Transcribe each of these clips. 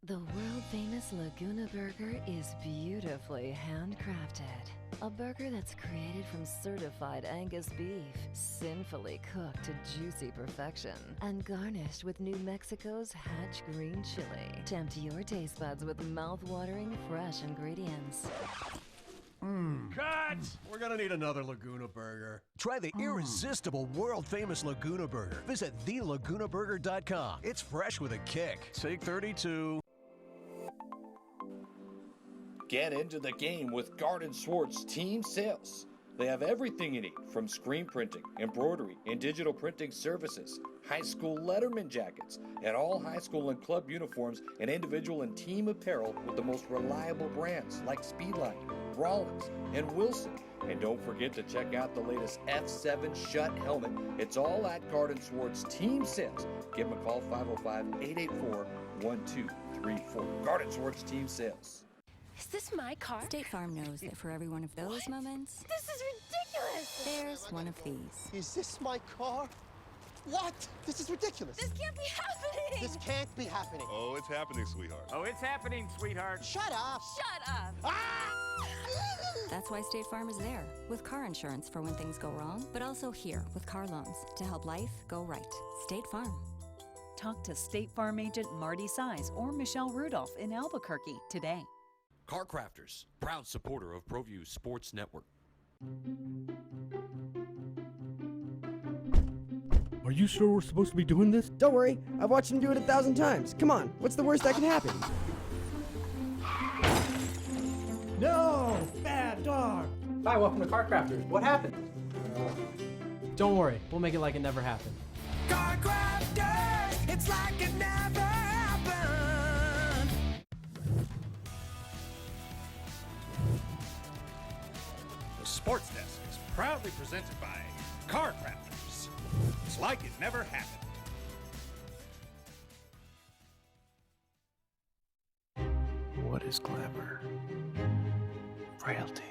The world-famous Laguna Burger is beautifully handcrafted. A burger that's created from certified Angus beef, sinfully cooked to juicy perfection, and garnished with New Mexico's Hatch green chili. Tempt your taste buds with mouth-watering fresh ingredients. Cut! We're gonna need another Laguna Burger. Try the irresistible, world-famous Laguna Burger. Visit thelagunaburger.com. It's fresh with a kick. Take 32. Get into the game with Garden Swartz Team Sales. They have everything you need, from screen printing, embroidery, and digital printing services, high school letterman jackets, and all high school and club uniforms, and individual and team apparel with the most reliable brands like Speedline, Rawlins, and Wilson. And don't forget to check out the latest F7 Shut helmet. It's all at Garden Swartz Team Sales. Give them a call, 505-884-1234. Garden Swartz Team Sales. Is this my car? State Farm knows that for every one of those moments, This is ridiculous! there's one of these. Is this my car? What? This is ridiculous. This can't be happening! This can't be happening. Oh, it's happening, sweetheart. Oh, it's happening, sweetheart. Shut up. Shut up! Ah! That's why State Farm is there, with car insurance for when things go wrong, but also here with car loans to help life go right. State Farm. Talk to State Farm agent Marty Size or Michelle Rudolph in Albuquerque today. Car Crafters, proud supporter of ProView Sports Network. Are you sure we're supposed to be doing this? Don't worry, I've watched him do it 1,000 times. Come on, what's the worst that can happen? No! Bad dog! Hi, welcome to Car Crafters. What happened? Don't worry, we'll make it like it never happened. Car Crafters! It's like it never happened! The Sports Desk is proudly presented by Car Crafters. It's like it never happened. What is glamour? Frailty.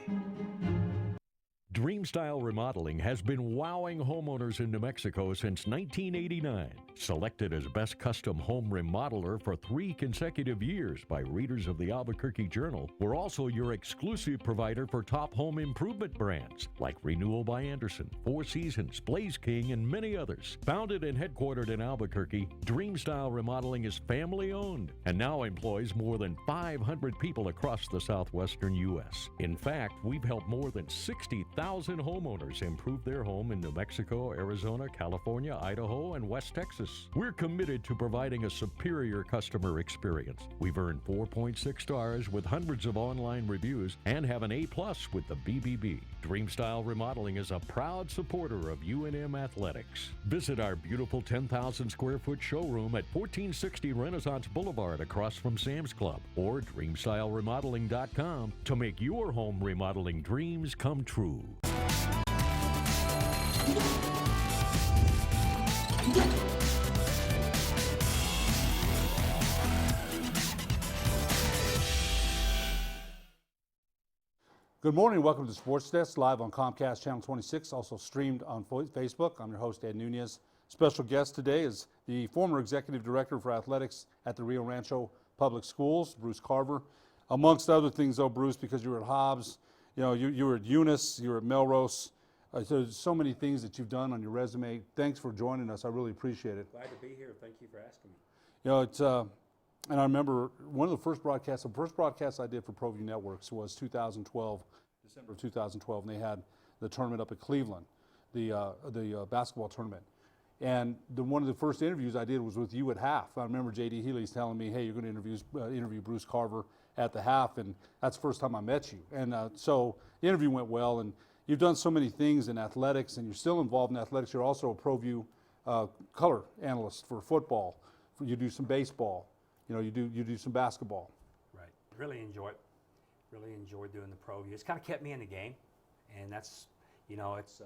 Dreamstyle Remodeling has been wowing homeowners in New Mexico since 1989. Selected as Best Custom Home Remodeler for 3 consecutive years by readers of the Albuquerque Journal, we're also your exclusive provider for top home improvement brands like Renewal by Anderson, Four Seasons, Blaze King, and many others. Founded and headquartered in Albuquerque, Dreamstyle Remodeling is family-owned and now employs more than 500 people across the southwestern U.S. In fact, we've helped more than 60,000 homeowners improve their home in New Mexico, Arizona, California, Idaho, and West Texas. We're committed to providing a superior customer experience. We've earned 4.6 stars with hundreds of online reviews and have an A+ with the BBB. Dreamstyle Remodeling is a proud supporter of UNM Athletics. Visit our beautiful 10,000 square foot showroom at 1460 Renaissance Boulevard across from Sam's Club or DreamStyleRemodeling.com to make your home remodeling dreams come true. Good morning. Welcome to Sports Desk, live on Comcast Channel 26, also streamed on Facebook. I'm your host, Ed Nunez. Special guest today is the former Executive Director for Athletics at the Rio Rancho Public Schools, Bruce Carver. Amongst other things, though, Bruce, because you were at Hobbs, you were at Eunice, you were at Melrose. So many things that you've done on your resume. Thanks for joining us. I really appreciate it. Glad to be here. Thank you for asking me. It's and I remember one of the first broadcasts I did for ProView Networks was 2012, December of 2012, and they had the tournament up at Cleveland, the basketball tournament. And one of the first interviews I did was with you at half. I remember J.D. Healy's telling me, hey, you're going to interview Bruce Carver at the half, and that's the first time I met you. And so the interview went well, and you've done so many things in athletics, and you're still involved in athletics. You're also a ProView color analyst for football. You do some baseball. You do some basketball. Right. Really enjoy it. Really enjoy doing the ProView. It's kind of kept me in the game, and that's, it's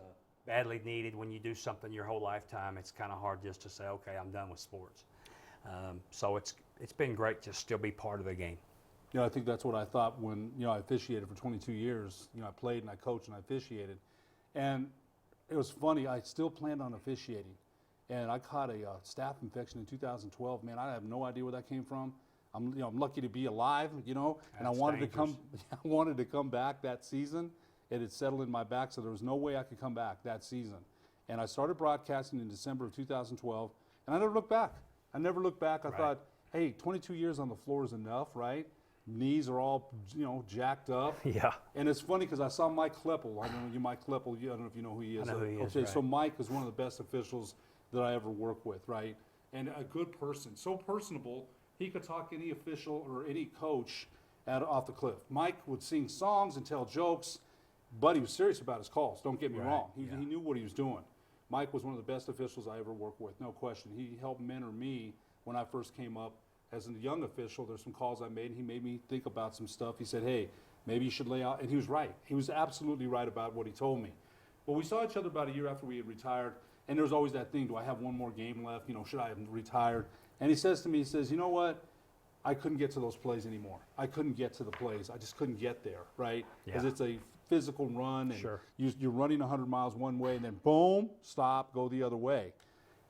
badly needed when you do something your whole lifetime. It's kind of hard just to say, okay, I'm done with sports. So it's been great to still be part of the game. I think that's what I thought when I officiated for 22 years. I played and I coached and I officiated, and it was funny. I still planned on officiating, and I caught a staph infection in 2012. Man, I have no idea where that came from. I'm lucky to be alive, and That's I wanted dangerous. I wanted to come back that season. It had settled in my back, so there was no way I could come back that season. And I started broadcasting in December of 2012, and I never looked back. I thought, hey, 22 years on the floor is enough, right? Knees are all, jacked up. Yeah. And it's funny because I saw Mike Kleppel. I know Mike Kleppel. I don't know if you know who he is. I know who he is, Okay, right. so Mike is one of the best officials that I ever worked with, right? And a good person, so personable. He could talk any official or any coach off the cliff. Mike would sing songs and tell jokes, but he was serious about his calls. Don't get me wrong. He knew what he was doing. Mike was one of the best officials I ever worked with, no question. He helped mentor me when I first came up as a young official. There's some calls I made, and he made me think about some stuff. He said, hey, maybe you should lay out, and he was right. He was absolutely right about what he told me. Well, we saw each other about a year after we had retired, and there was always that thing, do I have one more game left? Should I have retired? And he says to me, he says, you know what? I couldn't get to those plays anymore. I couldn't get to the plays. I just couldn't get there, right? Because it's a physical run, and you're running 100 miles one way, and then boom, stop, go the other way.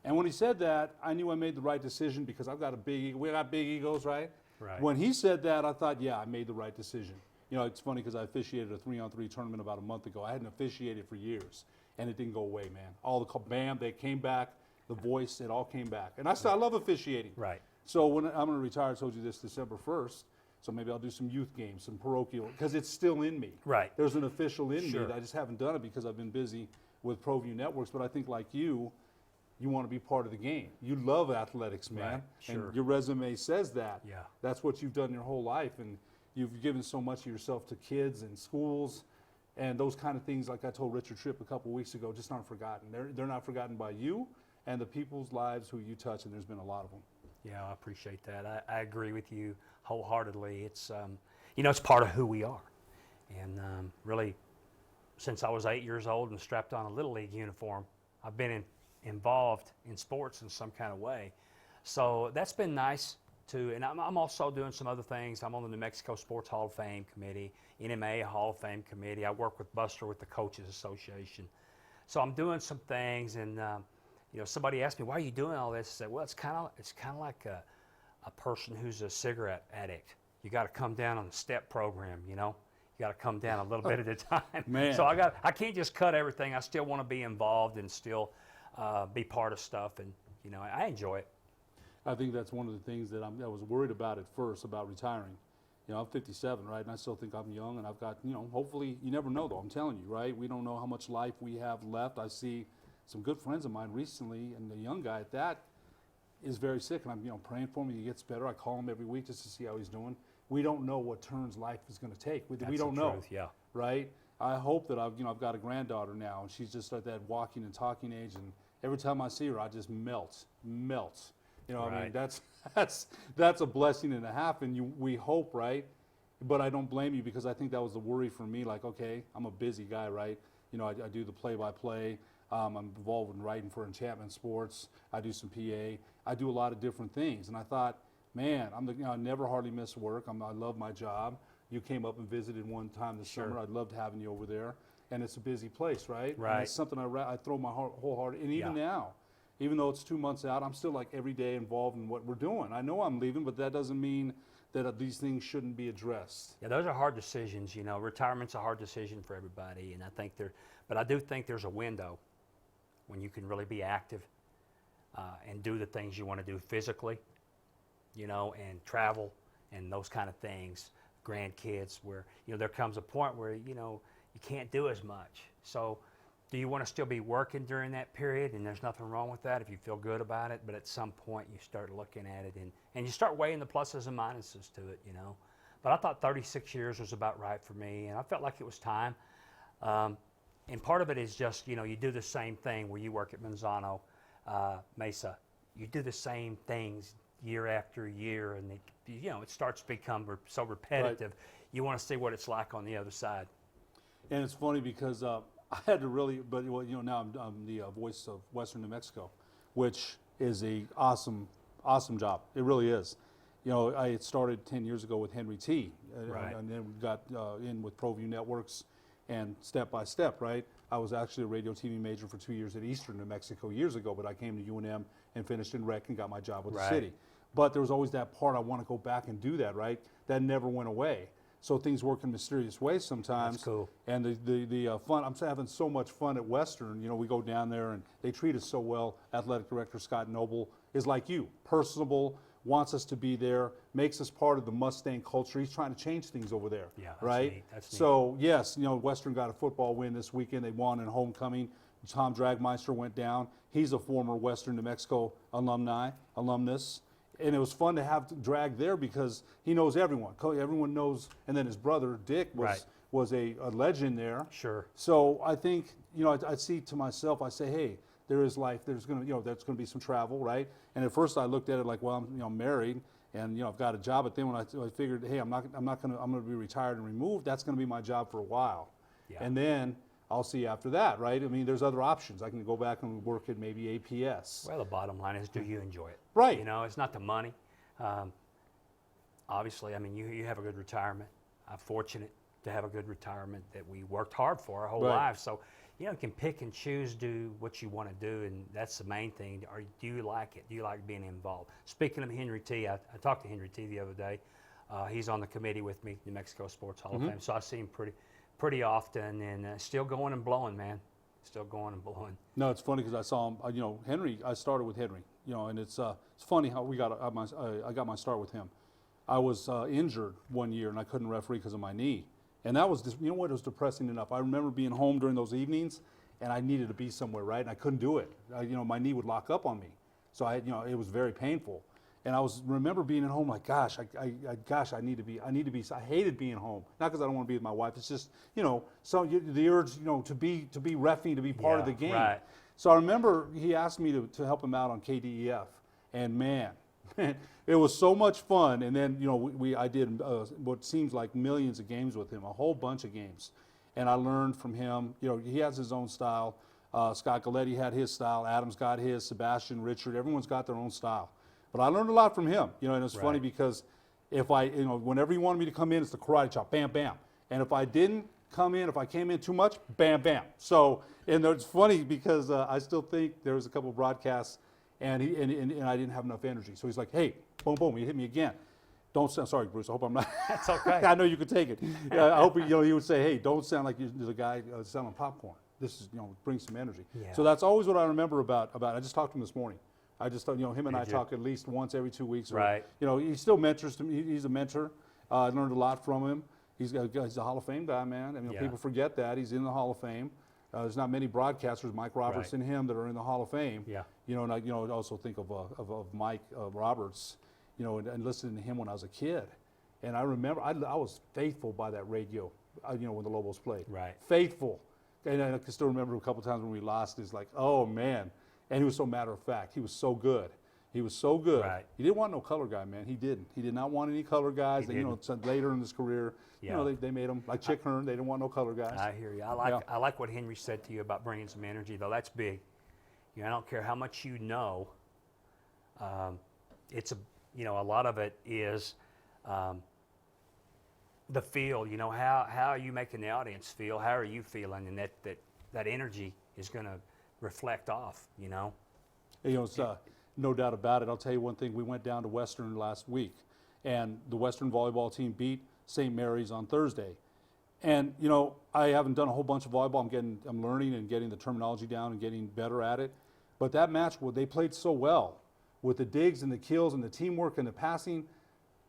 And when he said that, I knew I made the right decision because I've got a big ego. We got big egos, right? Right. When he said that, I thought, yeah, I made the right decision. It's funny because I officiated a 3-on-3 tournament about a month ago. I hadn't officiated for years, and it didn't go away, man. All the bam, they came back. The voice, it all came back. And I love officiating. Right. So when I'm going to retire, I told you this December 1st, so maybe I'll do some youth games, some parochial, because it's still in me. Right. There's an official in Sure. me. I just haven't done it because I've been busy with ProView Networks, but I think like you want to be part of the game. You love athletics, man. Right. Sure. And your resume says that. Yeah. That's what you've done your whole life, and you've given so much of yourself to kids and schools, and those kind of things, like I told Richard Tripp a couple weeks ago, just aren't forgotten. They're not forgotten by you and the people's lives who you touch, and there's been a lot of them. Yeah, I appreciate that. I agree with you wholeheartedly. It's, it's part of who we are. And really, since I was 8 years old and strapped on a Little League uniform, I've been involved in sports in some kind of way. So that's been nice too. And I'm also doing some other things. I'm on the New Mexico Sports Hall of Fame Committee, NMA Hall of Fame Committee. I work with Buster with the Coaches Association. So I'm doing some things, and somebody asked me, why are you doing all this? I said, well, it's kind of like a person who's a cigarette addict. You got to come down on the step program, You got to come down a little bit at a time. Man. So I can't just cut everything. I still want to be involved and still be part of stuff, and I enjoy it. I think that's one of the things that I was worried about at first, about retiring. I'm 57, right? And I still think I'm young, and I've got, hopefully, you never know though, I'm telling you, right? We don't know how much life we have left. I see some good friends of mine recently, and the young guy at that is very sick, and I'm, praying for him. He gets better. I call him every week just to see how he's doing. We don't know what turns life is going to take. We don't know, truth, yeah. right? I hope that I've got a granddaughter now, and she's just at that walking and talking age, and every time I see her, I just melt. I mean, that's a blessing and a half, and we hope, right? But I don't blame you, because I think that was the worry for me. Like, okay, I'm a busy guy, right? I do the play-by-play. I'm involved in writing for Enchantment Sports. I do some PA. I do a lot of different things, and I thought, man, I never hardly miss work. I love my job. You came up and visited one time this summer. I loved having you over there, and it's a busy place, right? Right. And it's something I throw my whole heart, and even now. Even though it's 2 months out, I'm still like every day involved in what we're doing. I know I'm leaving, but that doesn't mean that these things shouldn't be addressed. Yeah, those are hard decisions. Retirement's a hard decision for everybody, and I do think there's a window when you can really be active and do the things you want to do physically, and travel and those kind of things. Grandkids, where there comes a point where you can't do as much. So, do you want to still be working during that period? And there's nothing wrong with that if you feel good about it. But at some point, you start looking at it and you start weighing the pluses and minuses to it, But I thought 36 years was about right for me, and I felt like it was time. And part of it is just, you do the same thing where you work at Manzano, Mesa. You do the same things year after year, and it starts to become so repetitive. Right. You want to see what it's like on the other side. And it's funny because I had to really, but now I'm the voice of Western New Mexico, which is a awesome job. It really is. I had started 10 years ago with Henry T. Right. And then we got in with ProView Networks, and step by step, right? I was actually a radio TV major for 2 years at Eastern New Mexico years ago, but I came to UNM and finished in rec and got my job with the city. but there was always that part, I want to go back and do that, right? That never went away. So things work in mysterious ways sometimes. That's cool. And the fun, I'm having so much fun at Western. You know, we go down there and they treat us so well. Athletic Director Scott Noble is like you, personable, wants us to be there, makes us part of the Mustang culture. He's trying to change things over there. Yeah, that's right? neat. That's neat. So yes, you know, Western got a football win this weekend. They won in homecoming. Tom Dragmeister went down. He's a former Western New Mexico alumnus. And it was fun to have Drag there because he knows everyone. Everyone knows, and then his brother Dick was a legend there. Sure. So I think, you know, I see to myself, I say, hey, there is life. There's gonna, you know, there's gonna be some travel, right? And at first I looked at it like, well, I'm, you know, married, and you know, I've got a job. But then when I figured, hey, I'm gonna be retired and removed. That's gonna be my job for a while. Yeah. And then I'll see after that, right? I mean, there's other options. I can go back and work at maybe APS. Well, the bottom line is, do you enjoy it? Right. You know, it's not the money. Obviously, I mean, you have a good retirement. I'm fortunate to have a good retirement that we worked hard for our whole lives. So, you know, you can pick and choose, do what you want to do, and that's the main thing. Or do you like it? Do you like being involved? Speaking of Henry T, I talked to Henry T the other day. He's on the committee with me, New Mexico Sports Hall of Fame. So I see him pretty often, and still going and blowing, man. Still going and blowing. No, it's funny because I saw him. You know, Henry. I started with Henry. You know, and it's funny how I got my start with him. I was injured one year and I couldn't referee because of my knee, and that was just, you know what, it was depressing enough. I remember being home during those evenings, and I needed to be somewhere, right? And I couldn't do it. You know, my knee would lock up on me, so you know, it was very painful. And I remember being at home like, gosh, I need to be. I hated being home, not because I don't want to be with my wife. It's just, you know, so the urge, you know, to be reffing, to be part of the game. Right. So I remember he asked me to help him out on KDEF, and man, it was so much fun. And then, you know, I did what seems like millions of games with him, a whole bunch of games, and I learned from him. You know, he has his own style. Scott Galletti had his style. Adam's got his. Sebastian, Richard, everyone's got their own style. But I learned a lot from him, you know, and it's funny because you know, whenever he wanted me to come in, it's the karate chop, bam, bam. And if I didn't come in, if I came in too much, bam, bam. So, and it's funny because I still think there was a couple of broadcasts and I didn't have enough energy. So he's like, hey, boom, boom, he hit me again. Don't sound, sorry, Bruce, I hope I'm not. That's okay. I know you could take it. I hope, you know, he would say, hey, don't sound like you're the guy selling popcorn. This is, you know, bring some energy. Yeah. So that's always what I remember about, I just talked to him this morning. I just thought, you know, him and I talk at least once every 2 weeks. Right. You know, he still mentors to me. He's a mentor. I learned a lot from him. He's a Hall of Fame guy, man. I mean, people forget that. He's in the Hall of Fame. There's not many broadcasters, Mike Roberts and him, that are in the Hall of Fame. Yeah. You know, and I also think of Mike Roberts, you know, and listening to him when I was a kid. And I remember, I was faithful by that radio, you know, when the Lobos played. Right. Faithful. And I can still remember a couple times when we lost, it's like, oh, man. And he was so matter of fact. He was so good. He was so good. Right. He didn't want no color guy, man. He didn't. He did not want any color guys. You know, later in his career, you know, they made him like Chick Hearn. They didn't want no color guys. I hear you. I like what Henry said to you about bringing some energy, though. That's big. You know, I don't care how much you know. It's you know, a lot of it is the feel. You know, how are you making the audience feel? How are you feeling? And that energy is going to reflect off, you know. You know, it's, no doubt about it. I'll tell you one thing. We went down to Western last week, and the Western volleyball team beat St. Mary's on Thursday. And, you know, I haven't done a whole bunch of volleyball. I'm learning and getting the terminology down and getting better at it. But that match, they played so well with the digs and the kills and the teamwork and the passing.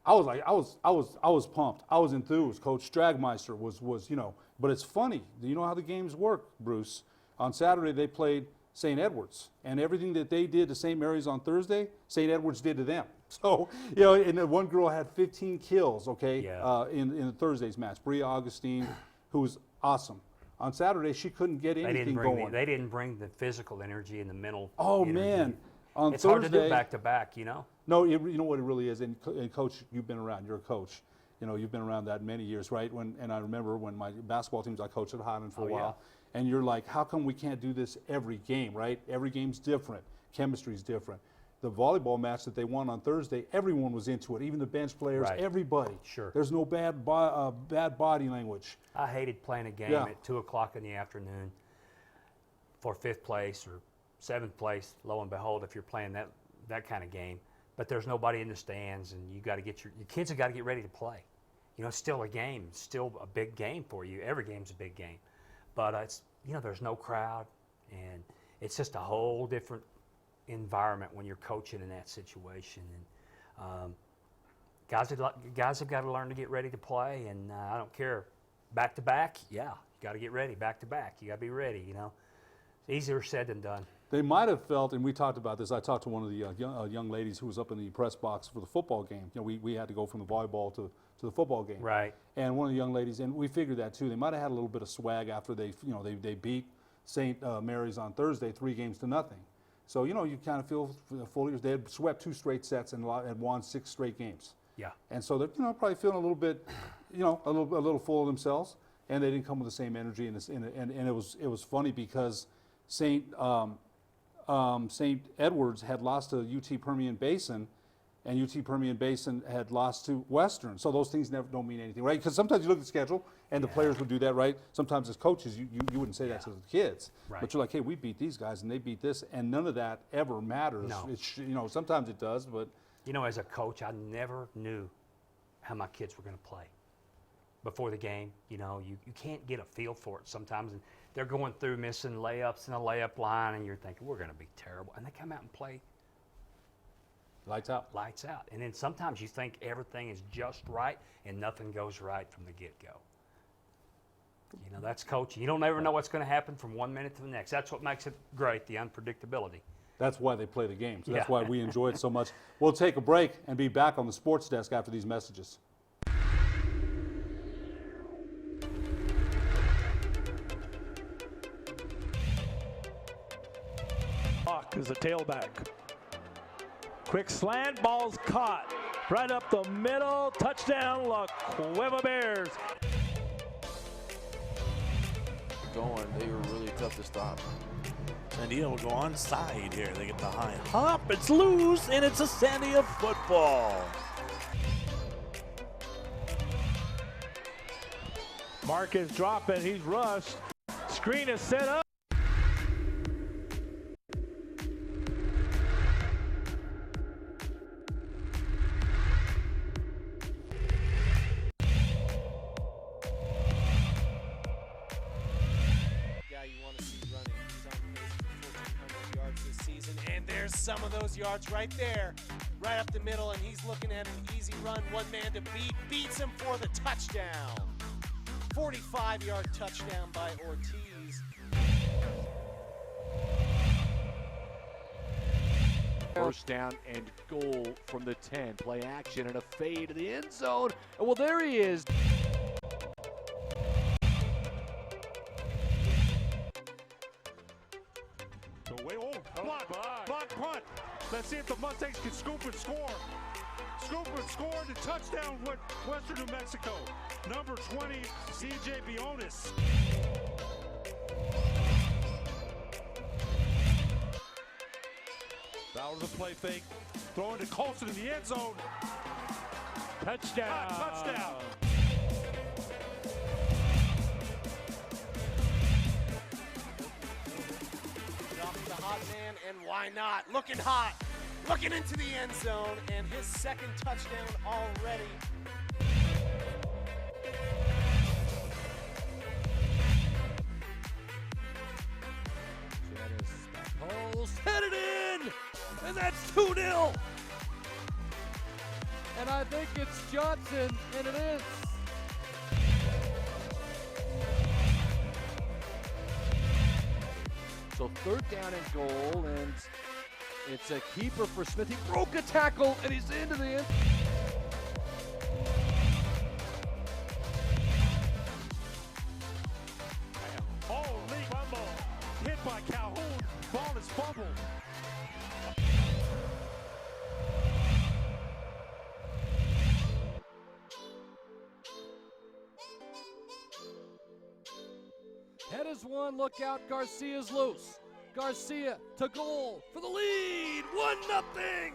I was pumped. I was enthused. Coach Dragmeister was, you know. But it's funny. You know how the games work, Bruce. On Saturday, they played St. Edwards, and everything that they did to St. Mary's on Thursday, St. Edwards did to them. So, you know, and one girl had 15 kills, okay, in Thursday's match, Bria Augustine, who was awesome. On Saturday, she couldn't get anything going. They didn't bring the physical energy and the mental energy. Man. On it's Thursday, hard to do back-to-back, you know? No, you know what it really is, and Coach, you've been around, you're a coach. You know, you've been around that many years, right? And I remember when my basketball teams, I coached at Highland for a while. And you're like, how come we can't do this every game, right? Every game's different. Chemistry's different. The volleyball match that they won on Thursday, everyone was into it, even the bench players, everybody. Sure. There's no bad body language. I hated playing a game at 2 o'clock in the afternoon for 5th place or 7th place, lo and behold, if you're playing that kind of game. but there's nobody in the stands, and you got to get your kids have got to get ready to play. You know, it's still a game, it's still a big game for you. Every game's a big game, but it's, you know, there's no crowd, and it's just a whole different environment when you're coaching in that situation. And guys have got to learn to get ready to play, and I don't care, back to back, yeah, you got to get ready, back to back, you got to be ready. You know, it's easier said than done. They might have felt, and we talked about this, I talked to one of the young ladies who was up in the press box for the football game. You know, we had to go from the volleyball to the football game. Right. And one of the young ladies, and we figured that too, they might have had a little bit of swag after they beat St. Mary's on Thursday 3-0. So, you know, you kind of feel fully, they had swept 2 straight sets and had won 6 straight games. Yeah. And so they're, you know, probably feeling a little bit, you know, a little full of themselves, and they didn't come with the same energy. And it was funny because St. Edwards had lost to UT Permian Basin, and UT Permian Basin had lost to Western. So those things never don't mean anything, right? Because sometimes you look at the schedule, and the players would do that, right? Sometimes as coaches, you wouldn't say that to the kids. Right. But you're like, hey, we beat these guys, and they beat this, and none of that ever matters. No. You know, sometimes it does, but... You know, as a coach, I never knew how my kids were going to play before the game. You know, you can't get a feel for it sometimes, and they're going through missing layups in a layup line, and you're thinking, we're going to be terrible. And they come out and play lights out. Lights out. And then sometimes you think everything is just right, and nothing goes right from the get-go. You know, that's coaching. You don't ever know what's going to happen from one minute to the next. That's what makes it great, the unpredictability. That's why they play the game. So that's Yeah. why we enjoy it so much. We'll take a break and be back on the sports desk after these messages. Bach is a tailback. Quick slant, ball's caught. Right up the middle, touchdown, La Cueva Bears. Going, they were really tough to stop. Sandia will go onside here. They get the high hop. It's loose, and it's a Sandia football. Marcus dropping, he's rushed. Screen is set up. Some of those yards right there, right up the middle, and he's looking at an easy run, one man to beat, beats him for the touchdown. 45-yard touchdown by Ortiz. First down and goal from the 10. Play action and a fade to the end zone. And well, there he is. Block punt. Let's see if the Mustangs can scoop and score. Scoop and score the touchdown with Western New Mexico. Number 20, CJ Bionis. Out of the play fake. Throwing to Colson in the end zone. Touchdown. Touchdown. The hot man, and why not? Looking hot, looking into the end zone, and his second touchdown already. Holes headed in, and that's 2-0. And I think it's Johnson, and it is. So third down and goal, and it's a keeper for Smith. He broke a tackle, and he's into the end. Holy fumble. Hit by Calhoun. Ball is fumbled. Head is one, look out, Garcia's loose. Garcia to goal for the lead, 1-0.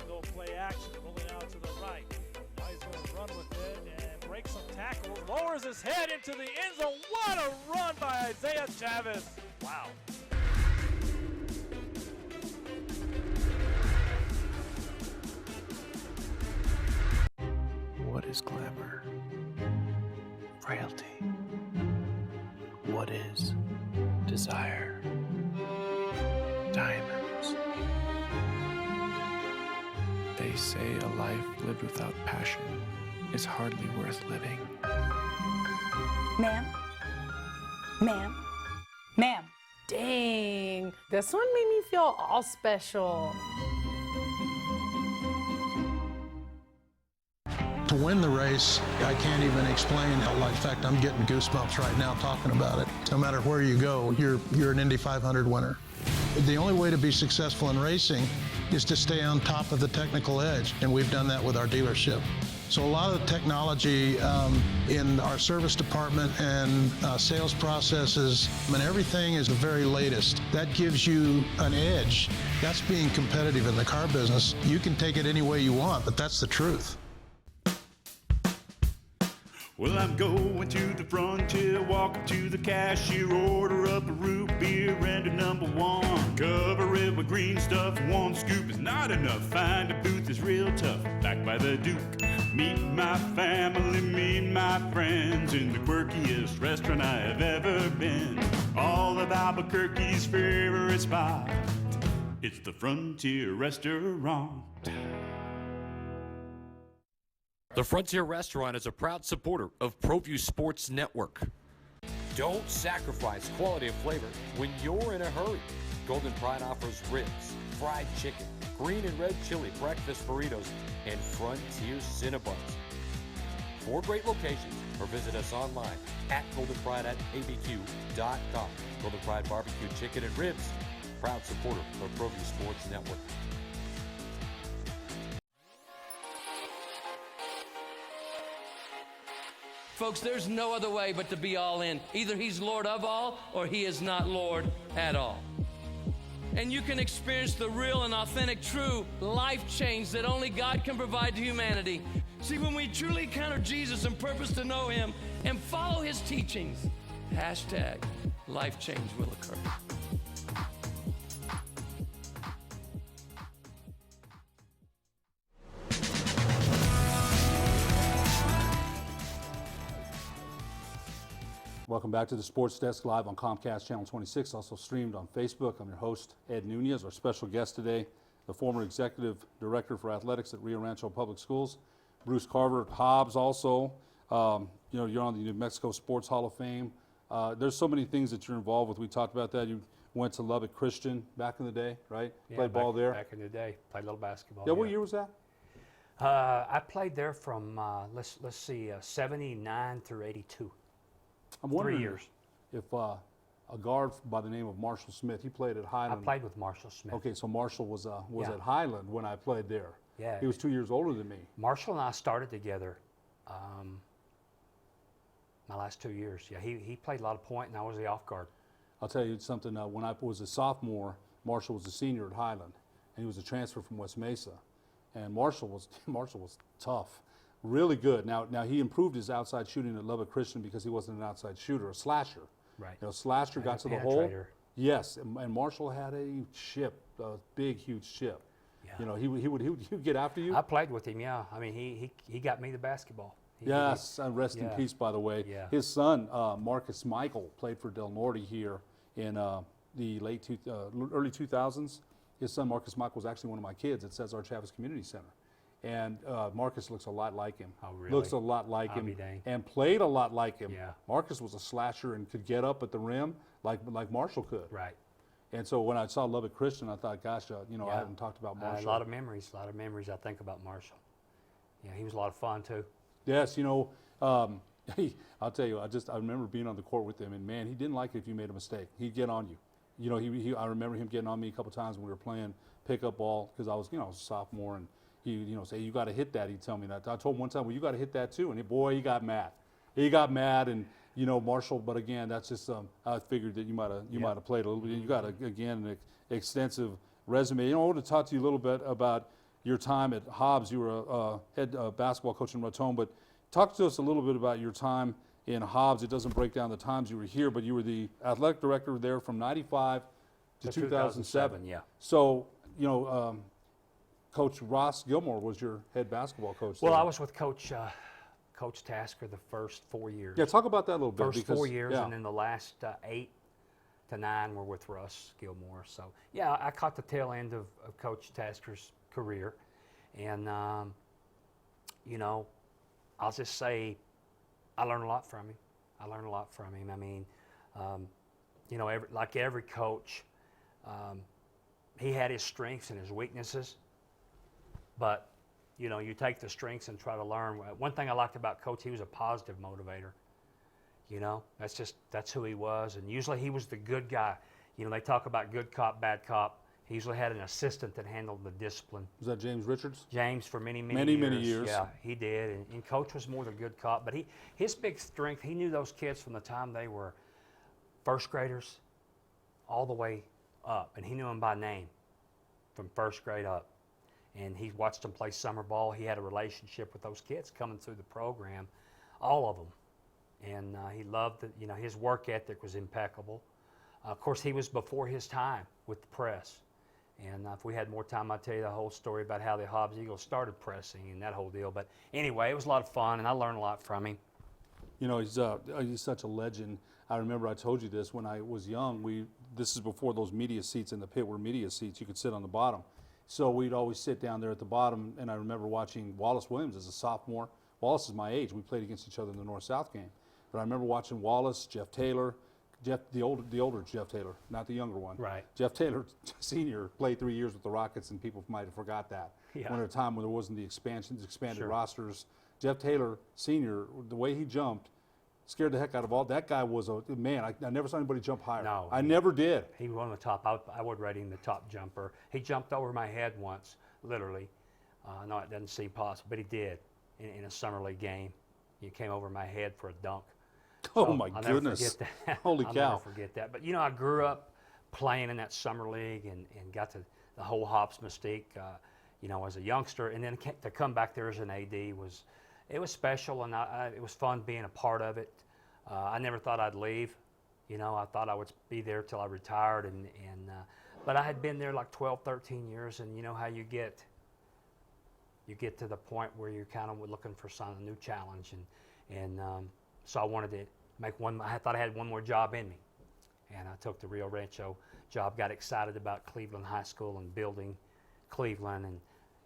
Go play action, rolling out to the right. Now he's going to run with it and break some tackles. lowers his head into the end zone. What a run by Isaiah Chavez. Wow. What is glamour? Frailty. What is desire? Diamonds. They say a life lived without passion is hardly worth living. Ma'am? Ma'am? Ma'am? Dang, this one made me feel all special. To win the race, I can't even explain how, in fact, I'm getting goosebumps right now talking about it. No matter where you go, you're an Indy 500 winner. The only way to be successful in racing is to stay on top of the technical edge, and we've done that with our dealership. So a lot of the technology in our service department and sales processes, everything is the very latest. That gives you an edge. That's being competitive in the car business. You can take it any way you want, but that's the truth. Well, I'm going to the frontier, walking to the cashier, order up a root beer and a #1. Cover it with green stuff, one scoop is not enough. Find a booth is real tough, back by the Duke. Meet my family, meet my friends in the quirkiest restaurant I have ever been. All of Albuquerque's favorite spot, it's the Frontier Restaurant. The Frontier Restaurant is a proud supporter of ProView Sports Network. Don't sacrifice quality and flavor when you're in a hurry. Golden Pride offers ribs, fried chicken, green and red chili, breakfast burritos, and Frontier Cinnabons. 4 great locations, or visit us online at goldenpride@abq.com. Golden Pride Barbecue Chicken and Ribs, proud supporter of ProView Sports Network. Folks, there's no other way but to be all in. Either he's Lord of all or he is not Lord at all. And you can experience the real and authentic, true life change that only God can provide to humanity. See, when we truly encounter Jesus and purpose to know him and follow his teachings, #life change will occur. Welcome back to the Sports Desk live on Comcast Channel 26, also streamed on Facebook. I'm your host, Ed Nunez. Our special guest today, the former Executive Director for Athletics at Rio Rancho Public Schools, Bruce Carver. Hobbs also, you're on the New Mexico Sports Hall of Fame. There's so many things that you're involved with. We talked about that. You went to Lubbock Christian back in the day, right? Yeah, played ball there. Back in the day, played a little basketball. Yeah, what year was that? I played there from, let's see, 79 through 82. I'm wondering 3 years. if a guard by the name of Marshall Smith, he played at Highland. I played with Marshall Smith. Okay, so Marshall was Yeah. at Highland when I played there. Yeah. He was 2 years older than me. Marshall and I started together my last 2 years. Yeah, he played a lot of point, and I was the off guard. I'll tell you something. When I was a sophomore, Marshall was a senior at Highland, and he was a transfer from West Mesa. And Marshall was tough, really good. Now he improved his outside shooting at Lubbock Christian because he wasn't an outside shooter, a slasher. Right. Slasher And got a to the hole. penetrator. Yes, and Marshall had a chip, a big, huge chip. Yeah. He would get after you. I played with him. Yeah, I mean he got me the basketball. Yes, and rest in peace, by the way. Yeah. His son, Marcus Michael, played for Del Norte here in the early 2000s. His son, Marcus Michael, was actually one of my kids at Cesar Chavez Community Center. And Marcus looks a lot like him. Oh, really? Looks a lot like I'll him be dang. and played a lot like him. Yeah. Marcus was a slasher and could get up at the rim like Marshall could. Right. And so when I saw Lubbock Christian, I thought, gosh, I haven't talked about Marshall. A lot of memories I think about Marshall. Yeah, he was a lot of fun too. Yes, I'll tell you, I remember being on the court with him, and man, he didn't like it if you made a mistake. He'd get on you. I remember him getting on me a couple times when we were playing pickup ball because I was a sophomore, and he say, you got to hit that. He'd tell me that. I told him one time, well, you got to hit that too, and he got mad. He got mad, and Marshall. But again, that's just I figured that you might have played a little bit. You got an extensive resume. I want to talk to you a little bit about your time at Hobbs. You were a head basketball coach in Raton, but Talk to us a little bit about your time in Hobbs. It doesn't break down the times you were here, but you were the athletic director there from 95 to 2007. Yeah. So, you know, Coach Ross Gilmore was your head basketball coach Well, there. I was with Coach Tasker the first 4 years. Yeah, talk about that a little bit. First because, 4 years, yeah. and then the last 8 to 9 were with Russ Gilmore. So, yeah, I caught the tail end of Coach Tasker's career. And, you know, I'll just say I learned a lot from him. I mean, you know, like every coach, he had his strengths and his weaknesses. But, you know, you take the strengths and try to learn. One thing I liked about Coach, he was a positive motivator. You know, that's who he was. And usually he was the good guy. You know, they talk about good cop, bad cop. He usually had an assistant that handled the discipline. Was that James Richards? James for many years. Yeah, he did. And Coach was more the good cop. But his big strength, he knew those kids from the time they were first graders all the way up. And he knew them by name from first grade up. And he watched them play summer ball. He had a relationship with those kids coming through the program, all of them. And he loved it. You know, his work ethic was impeccable. Of course, he was before his time with the press. And if we had more time, I'd tell you the whole story about how the Hobbs Eagles started pressing and that whole deal. But anyway, it was a lot of fun, and I learned a lot from him. You know, he's such a legend. I remember I told you this when I was young. This is before those media seats in the pit were media seats. You could sit on the bottom. So we'd always sit down there at the bottom, and I remember watching Wallace Williams as a sophomore. Wallace is my age. We played against each other in the North-South game. But I remember watching Wallace, Jeff Taylor, the older Jeff Taylor, not the younger one. Right. Jeff Taylor Sr. played 3 years with the Rockets, and people might have forgot that. Yeah. When at a time when there wasn't the expanded Sure. rosters. Jeff Taylor Sr., the way he jumped, scared the heck out of all. That guy was a man. I never saw anybody jump higher. No, I never did. He was one of the top. I would rate him the top jumper. He jumped over my head once, literally. No, it doesn't seem possible, but he did in a summer league game. He came over my head for a dunk. Oh, So my I'll never goodness. forget that. Holy I'll cow. never forget that. But, you know, I grew up playing in that summer league and got the whole Hobbs mystique, you know, as a youngster. And then to come back there as an AD it was special, and it was fun being a part of it. I never thought I'd leave. You know, I thought I would be there till I retired. But I had been there like 12, 13 years, and you know how you get to the point where you're kind of looking for a new challenge. So I wanted to make one. I thought I had one more job in me, and I took the Rio Rancho job. Got excited about Cleveland High School and building Cleveland, and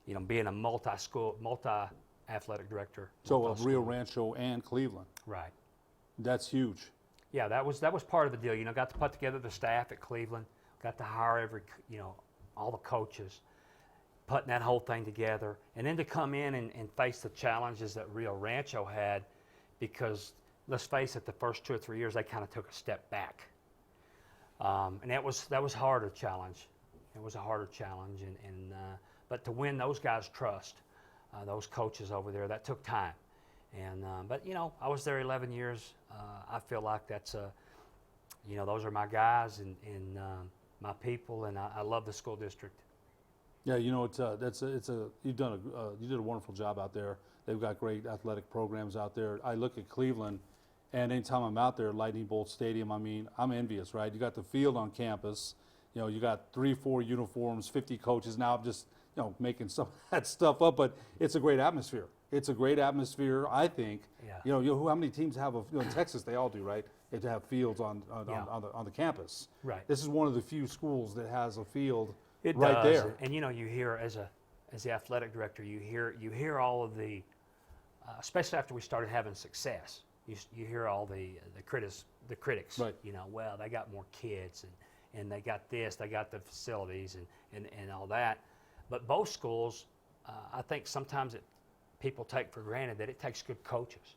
you know, being a multi-athletic director. So of Rio Rancho and Cleveland. Right. That's huge. Yeah, that was part of the deal. You know, got to put together the staff at Cleveland. Got to hire all the coaches, putting that whole thing together, and then to come in and face the challenges that Rio Rancho had, because let's face it, the first 2 or 3 years they kind of took a step back, and that was a harder challenge. It was a harder challenge, but to win those guys' trust, those coaches over there, that took time. But you know, I was there 11 years. I feel like that's you know, those are my guys and my people, and I love the school district. Yeah, you know, you did a wonderful job out there. They've got great athletic programs out there. I look at Cleveland, and anytime I'm out there, Lightning Bolt Stadium, I mean, I'm envious, right? You got the field on campus. You know, you got 3-4 uniforms, 50 coaches. Now I'm just, you know, making some of that stuff up, but it's a great atmosphere. It's a great atmosphere, I think. Yeah. You know, how many teams have in Texas? They all do, right? They have fields on the campus. Right. This is one of the few schools that has a field It right does. there. And you know, you hear as the athletic director, you hear all of the, especially after we started having success, you hear all the critics. Right. You know, well, they got more kids and they got this, they got the facilities and all that. But both schools, I think sometimes people take for granted that it takes good coaches.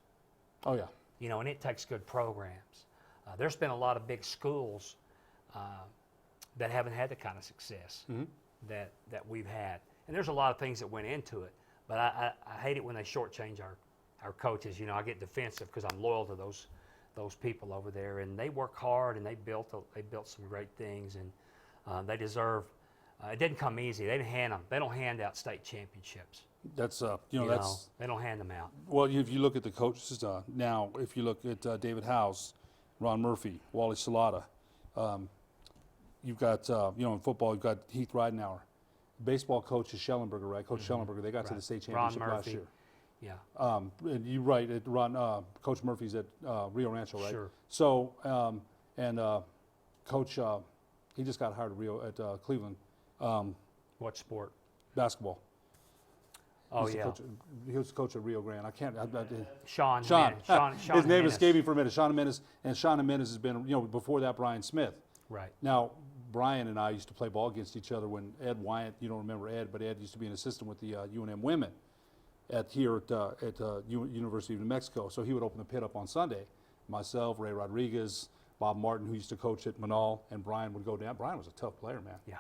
Oh yeah. You know, and it takes good programs. There's been a lot of big schools that haven't had the kind of success that we've had. And there's a lot of things that went into it, but I hate it when they shortchange our coaches. You know, I get defensive because I'm loyal to those people over there, and they work hard, and they built some great things, and they deserve. It didn't come easy. They don't hand out state championships. That's they don't hand them out. Well, if you look at the coaches now, if you look at David House, Ron Murphy, Wally Salata, you've got in football you've got Heath Ridenauer. Baseball coach is Schellenberger, right? Coach Schellenberger. They got to the state championship last year. Yeah. And you're right. Coach Murphy's at Rio Rancho, right? Sure. So Coach, he just got hired at Cleveland. What sport? Basketball. Oh, he was the coach at Rio Grande. I can't. Sean. His name escaped me for a minute. Sean Jimenez, and Sean Jimenez has been, before that, Brian Smith. Right. Now, Brian and I used to play ball against each other when Ed Wyant, you don't remember Ed, but Ed used to be an assistant with the UNM women at University of New Mexico. So he would open the pit up on Sunday. Myself, Ray Rodriguez, Bob Martin, who used to coach at Manal, and Brian would go down. Brian was a tough player, man. Yeah.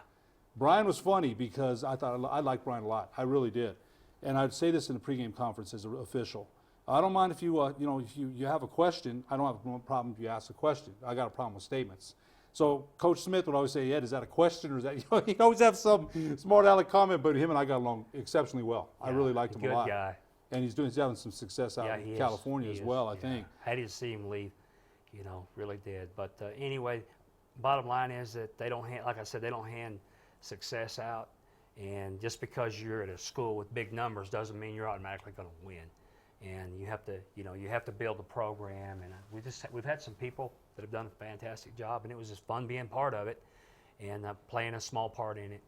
Brian was funny because I liked Brian a lot. I really did. And I'd say this in the pregame conference as an official. I don't mind if you have a question. I don't have a problem if you ask a question. I got a problem with statements. So Coach Smith would always say, Ed, is that a question or is that, he always have some smart aleck comment, but him and I got along exceptionally well. Yeah, I really liked him a lot. Good guy. And he's having some success out in California as well, I think. I didn't see him leave, really did. But anyway, bottom line is that they don't hand, like I said, they don't hand success out. And just because you're at a school with big numbers doesn't mean you're automatically going to win. And you have to build a program. And we've had some people that have done a fantastic job, and it was just fun being part of it and playing a small part in it.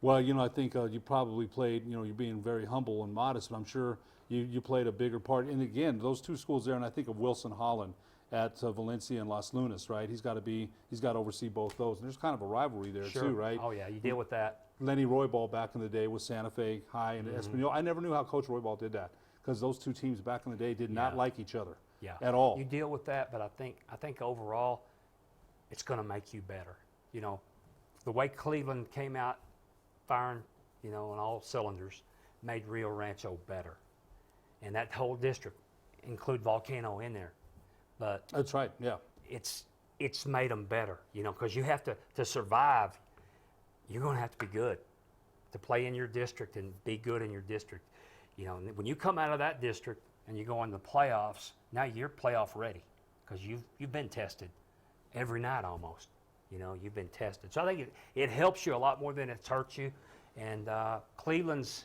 Well, I think you probably played, you're being very humble and modest, but I'm sure you played a bigger part. And again, those two schools there, and I think of Wilson Holland at Valencia and Las Lunas, right? He's got to oversee both those. And there's kind of a rivalry there too, right? Oh yeah, you deal with that. Lenny Roybal back in the day with Santa Fe High and Espanola. I never knew how Coach Roybal did that because those two teams back in the day did not like each other at all. You deal with that, but I think overall it's going to make you better. The way Cleveland came out firing, on all cylinders, made Rio Rancho better. And that whole district, include Volcano in there. But that's right, yeah. It's made them better, because you have to survive. You're going to have to be good to play in your district and be good in your district. When you come out of that district and you go in the playoffs, now you're playoff ready because you've been tested every night almost. You've been tested. So I think it helps you a lot more than it's hurt you. And Cleveland's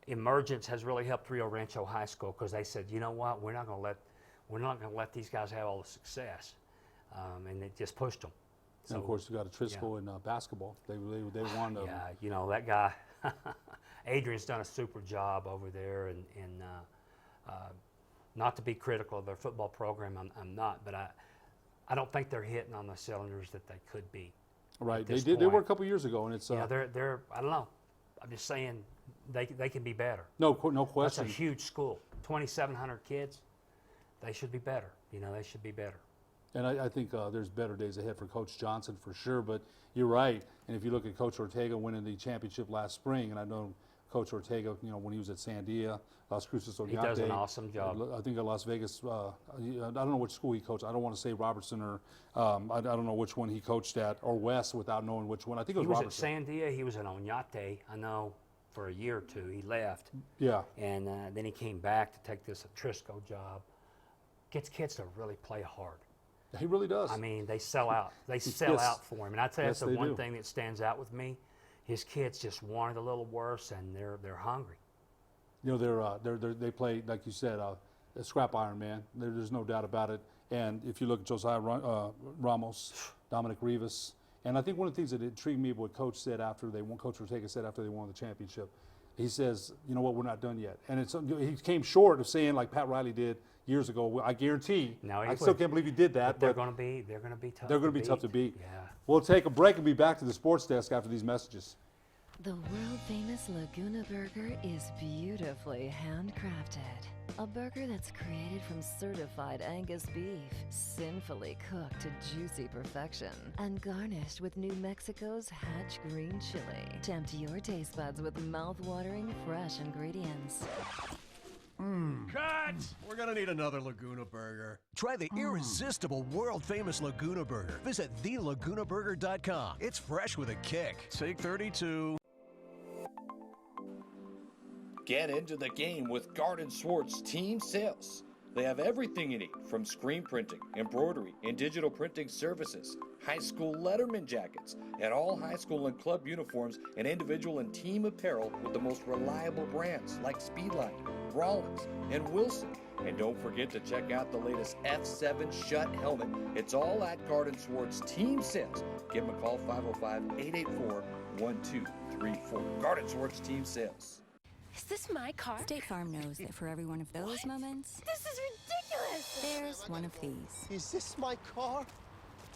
emergence has really helped Rio Rancho High School because they said, you know what, we're not going to let these guys have all the success, and it just pushed them. So, and of course, you got a Trisco in basketball. They won. Yeah, that guy, Adrian's done a super job over there, and not to be critical of their football program, I'm not, but I don't think they're hitting on the cylinders that they could be. Right, they did. They were a couple years ago, and it's they're I don't know. I'm just saying they can be better. No question. That's a huge school, 2,700 kids. They should be better. They should be better. And I think there's better days ahead for Coach Johnson for sure, but you're right. And if you look at Coach Ortega winning the championship last spring, and I know Coach Ortega, when he was at Sandia, Las Cruces Oñate. He does an awesome job. I think at Las Vegas, I don't know which school he coached. I don't want to say Robertson or I don't know which one he coached at, or West without knowing which one. I think it was Robertson. He was at Sandia. He was at Oñate, I know, for a year or two. He left. Yeah. And then he came back to take this Trisco job. Gets kids to really play hard. He really does. I mean, they sell out. They sell out for him. And I tell you, that's the one thing that stands out with me. His kids just want it a little worse, and they're hungry. They play, like you said, a scrap iron, man. There's no doubt about it. And if you look at Josiah Ramos, Dominic Rivas, and I think one of the things that intrigued me, what Coach Ortega said after they won the championship, he says, you know what, we're not done yet. And he came short of saying, like Pat Riley did years ago, I guarantee. I still can't believe he did that. But they're going to be tough. They're going to be tough to beat. Yeah. We'll take a break and be back to the sports desk after these messages. The world-famous Laguna Burger is beautifully handcrafted. A burger that's created from certified Angus beef, sinfully cooked to juicy perfection, and garnished with New Mexico's Hatch green chili. Tempt your taste buds with mouth-watering fresh ingredients. Cut! We're gonna need another Laguna Burger. Try the irresistible world-famous Laguna Burger. Visit thelagunaburger.com. It's fresh with a kick. Take 32. Get into the game with Garden Swartz Team Sales. They have everything you need, from screen printing, embroidery, and digital printing services, high school letterman jackets, and all high school and club uniforms and individual and team apparel with the most reliable brands like Speedline, Rawlins, and Wilson. And don't forget to check out the latest F7 Shut helmet. It's all at Garden Swartz Team Sales. Give them a call, 505-884-1234. Garden Swartz Team Sales. Is this my car? State Farm knows that for every one of those moments, This is ridiculous! there's one of these. Is this my car?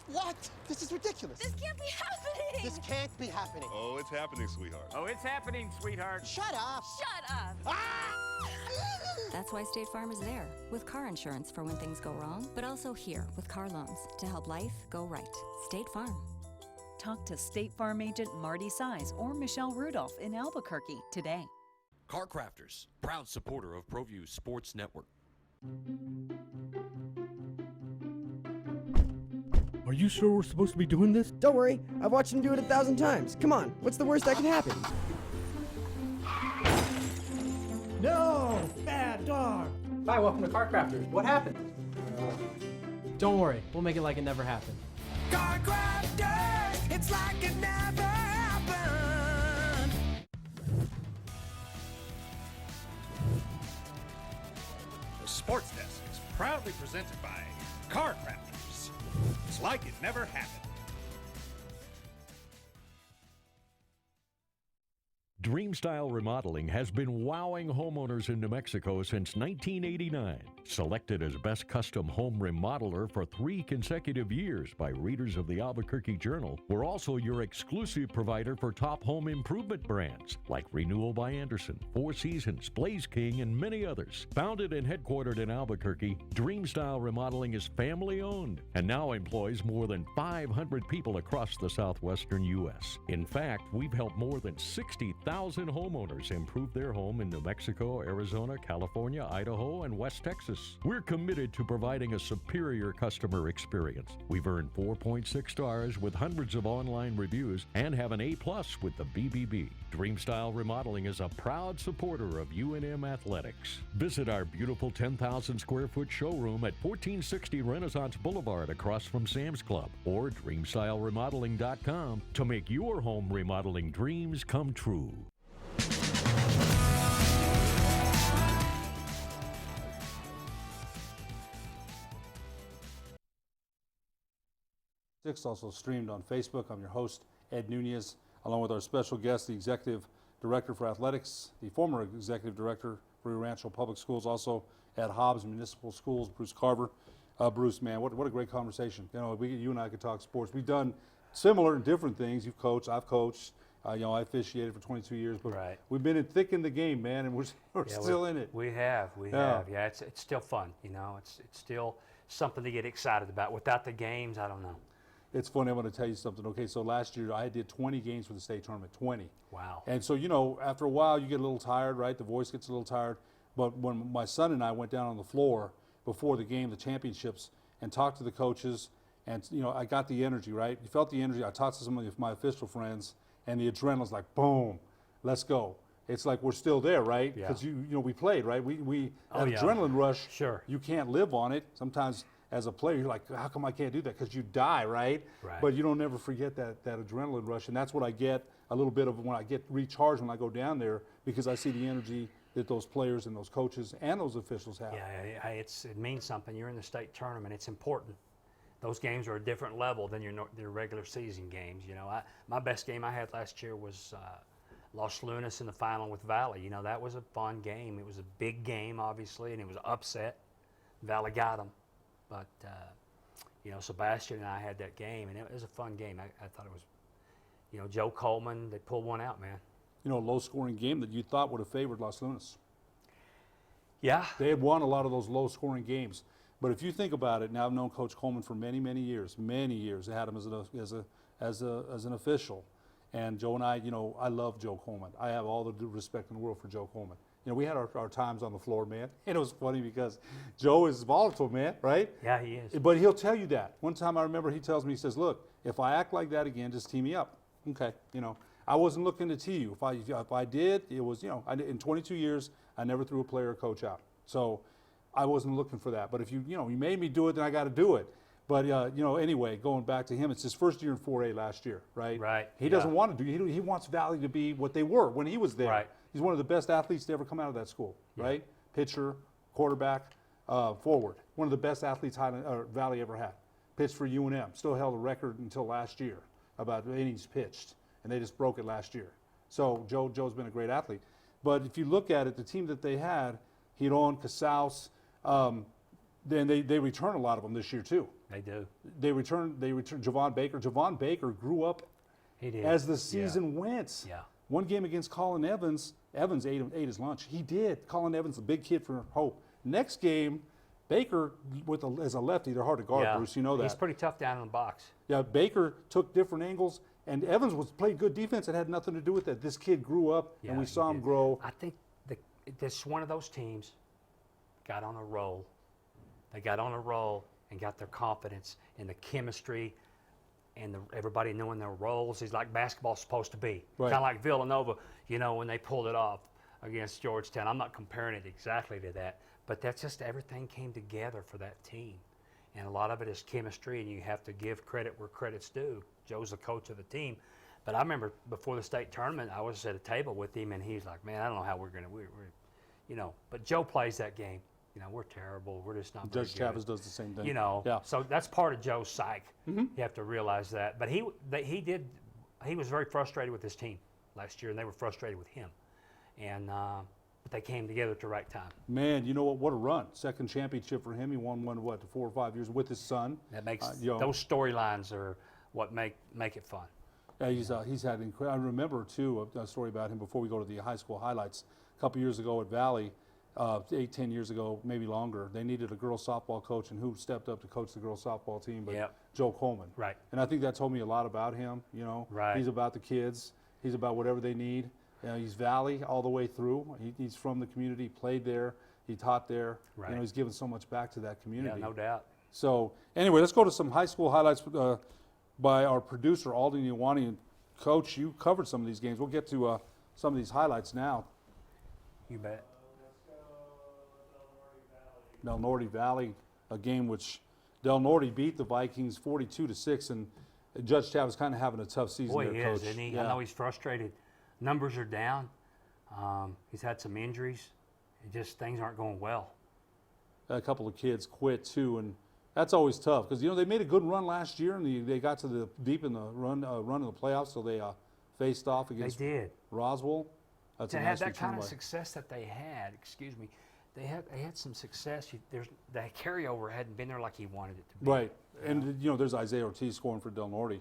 What? This is ridiculous. This can't be happening! This can't be happening. Oh, it's happening, sweetheart. Oh, it's happening, sweetheart. Shut up. Shut up! That's why State Farm is there, with car insurance for when things go wrong, but also here with car loans to help life go right. State Farm. Talk to State Farm agent Marty Size or Michelle Rudolph in Albuquerque today. Car Crafters, proud supporter of ProView Sports Network. Are you sure we're supposed to be doing this? Don't worry, I've watched him do it 1,000 times. Come on, what's the worst that can happen? No! Bad dog! Hi, welcome to Car Crafters. What happened? Don't worry, we'll make it like it never happened. Car Crafters, it's like it never happened. The Sports Desk is proudly presented by Car Crafters. It's like it never happened. Dreamstyle Remodeling has been wowing homeowners in New Mexico since 1989. Selected as Best Custom Home Remodeler for 3 consecutive years by readers of the Albuquerque Journal, we're also your exclusive provider for top home improvement brands like Renewal by Anderson, Four Seasons, Blaze King, and many others. Founded and headquartered in Albuquerque, Dreamstyle Remodeling is family-owned and now employs more than 500 people across the southwestern U.S. In fact, we've helped more than 60,000 homeowners improve their home in New Mexico, Arizona, California, Idaho, and West Texas. We're committed to providing a superior customer experience. We've earned 4.6 stars with hundreds of online reviews and have an A+ with the BBB. Dreamstyle Remodeling is a proud supporter of UNM Athletics. Visit our beautiful 10,000 square foot showroom at 1460 Renaissance Boulevard across from Sam's Club or DreamstyleRemodeling.com to make your home remodeling dreams come true. Six also streamed on Facebook. I'm your host, Ed Nunez, along with our special guest, the Executive Director for Athletics, the former Executive Director for Rio Rancho Public Schools, also at Hobbs Municipal Schools, Bruce Carver. Bruce, man, what a great conversation. You know, you and I could talk sports. We've done similar and different things. You've coached, I've coached. I officiated for 22 years, but we've been thick in the game, man, and we're still in it. We have. Yeah, it's still fun. You know, it's still something to get excited about. Without the games, I don't know. It's funny, I'm going to tell you something. Okay, so last year I did 20 games for the state tournament, 20. Wow. And so, you know, after a while you get a little tired, right? The voice gets a little tired. But when my son and I went down on the floor before the game, the championships, and talked to the coaches, and, you know, I got the energy, right? You felt the energy. I talked to some of my official friends, and the adrenaline's like, boom, let's go. It's like we're still there, right? Because, you know, we played, right? We adrenaline rush, you can't live on it. Sometimes as a player, you're like, how come I can't do that? Because you die, right? But you don't never forget that adrenaline rush, and that's what I get a little bit of when I get recharged when I go down there, because I see the energy that those players and those coaches and those officials have. Yeah, it means something. You're in the state tournament. It's important. Those games are a different level than your regular season games. You know, my best game I had last year was Los Lunas in the final with Valley. You know, that was a fun game. It was a big game, obviously, and it was an upset. Valley got them. But, you know, Sebastian and I had that game, and it was a fun game. I thought it was, you know, Joe Coleman, they pulled one out, man. You know, a low-scoring game that you thought would have favored Los Lunas. Yeah. They had won a lot of those low-scoring games. But if you think about it, now I've known Coach Coleman for many, many years. Many years. I had him as an official. And Joe and I, you know, I love Joe Coleman. I have all the respect in the world for Joe Coleman. You know, we had our times on the floor, man. And it was funny because Joe is volatile, man, right? Yeah, he is. But he'll tell you that. One time I remember he tells me, he says, look, if I act like that again, just tee me up. Okay, you know. I wasn't looking to tee you. If I did, it was, in 22 years, I never threw a player or coach out. So I wasn't looking for that. But if you made me do it, then I got to do it. But, anyway, going back to him, it's his first year in 4A last year, right? Right. He doesn't want to do he wants Valley to be what they were when he was there. Right. He's one of the best athletes to ever come out of that school, right? Pitcher, quarterback, forward. One of the best athletes Valley ever had. Pitched for UNM. Still held a record until last year about innings pitched, and they just broke it last year. So Joe's been a great athlete. But if you look at it, the team that they had, Hiron, Casals, then they return a lot of them this year too. They do. They return Javon Baker. Javon Baker grew up as the season went. Yeah. One game against Colin Evans, Evans ate his lunch. He did. Colin Evans, the big kid for Hope. Next game, Baker as a lefty, they're hard to guard, Bruce. You know that. He's pretty tough down in the box. Yeah, Baker took different angles, and Evans played good defense. It had nothing to do with that. This kid grew up, and we saw him grow. I think this one of those teams got on a roll. They got on a roll and got their confidence in the chemistry and everybody knowing their roles. It's like basketball's supposed to be. Right. Kind of like Villanova, when they pulled it off against Georgetown. I'm not comparing it exactly to that, but that's just everything came together for that team. And a lot of it is chemistry, and you have to give credit where credit's due. Joe's the coach of the team. But I remember before the state tournament, I was at a table with him, and he's like, man, I don't know how we're going to, but Joe plays that game. We're terrible. We're just not very Judge good. Chavez does the same thing. Yeah. So that's part of Joe's psyche. You have to realize that. But he was very frustrated with his team last year, and they were frustrated with him. And but they came together at the right time. Man, you know what? What a run! Second championship for him. He won one 4 or 5 years with his son. That makes those storylines are what make it fun. Yeah, he's had incredible. I remember too a story about him before we go to the high school highlights. A couple years ago at Valley. 8-10 years ago, maybe longer, they needed a girls softball coach, and who stepped up to coach the girls softball team? But Joe Coleman. Right. And I think that told me a lot about him. Right. He's about the kids. He's about whatever they need. He's Valley all the way through. He's from the community. Played there. He taught there. Right. He's given so much back to that community. Yeah, no doubt. So anyway, let's go to some high school highlights by our producer Alden Iwani. And Coach, you covered some of these games. We'll get to some of these highlights now. You bet. Del Norte Valley, a game which Del Norte beat the Vikings 42-6, and Judge Chavez kind of having a tough season there, Coach. Isn't he? Yeah. I know he's frustrated. Numbers are down. He's had some injuries. Things aren't going well. A couple of kids quit too, and that's always tough because they made a good run last year, and they got to the deep in the run of the playoffs, so they faced off against Roswell. That's to a have nice that kind of by. success that they had, they had some success. The carryover hadn't been there like he wanted it to be. Right, and there's Isaiah Ortiz scoring for Del Norte.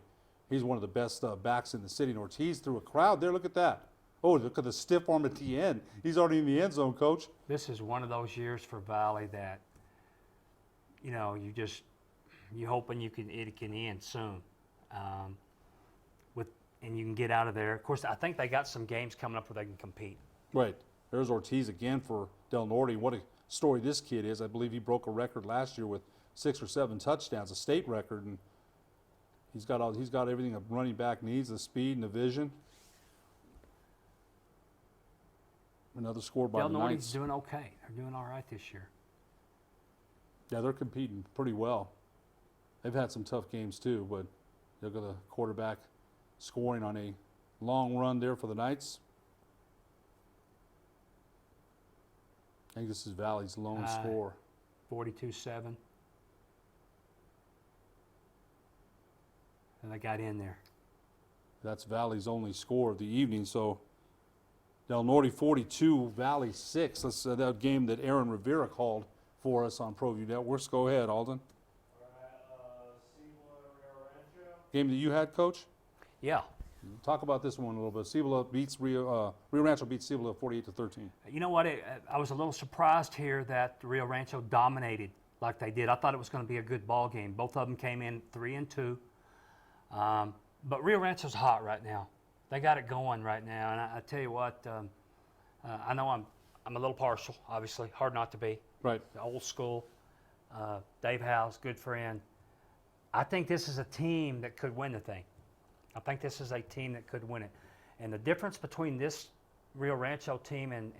He's one of the best backs in the city. And Ortiz threw a crowd there. Look at that. Oh, look at the stiff arm at the end. He's already in the end zone, Coach. This is one of those years for Valley that, you hoping it can end soon, and you can get out of there. Of course, I think they got some games coming up where they can compete. Right. There's Ortiz again for Del Norte. What a story this kid is. I believe he broke a record last year with 6 or 7 touchdowns, a state record, and he's got everything a running back needs: the speed and the vision. Another score by Del the Norte's Knights. doing okay. They're doing all right this year. Yeah, they're competing pretty well. They've had some tough games too, but look at the quarterback scoring on a long run there for the Knights. I think this is Valley's lone score. 42-7. And they got in there. That's Valley's only score of the evening. So Del Norte 42, Valley 6. That's that game that Aaron Rivera called for us on ProView Networks. Go ahead, Alden. Game that you had, Coach? Yeah. Talk about this one a little bit. Cibola beats Rio Rancho beats Cibola 48-13. You know what? I was a little surprised here that Rio Rancho dominated like they did. I thought it was going to be a good ball game. Both of them came in 3-2. But Rio Rancho's hot right now. They got it going right now. And I tell you what, I know I'm a little partial, obviously. Hard not to be. Right. The old school. Dave Howes, good friend. I think this is a team that could win the thing. I think this is a team that could win it. And the difference between this Rio Rancho team and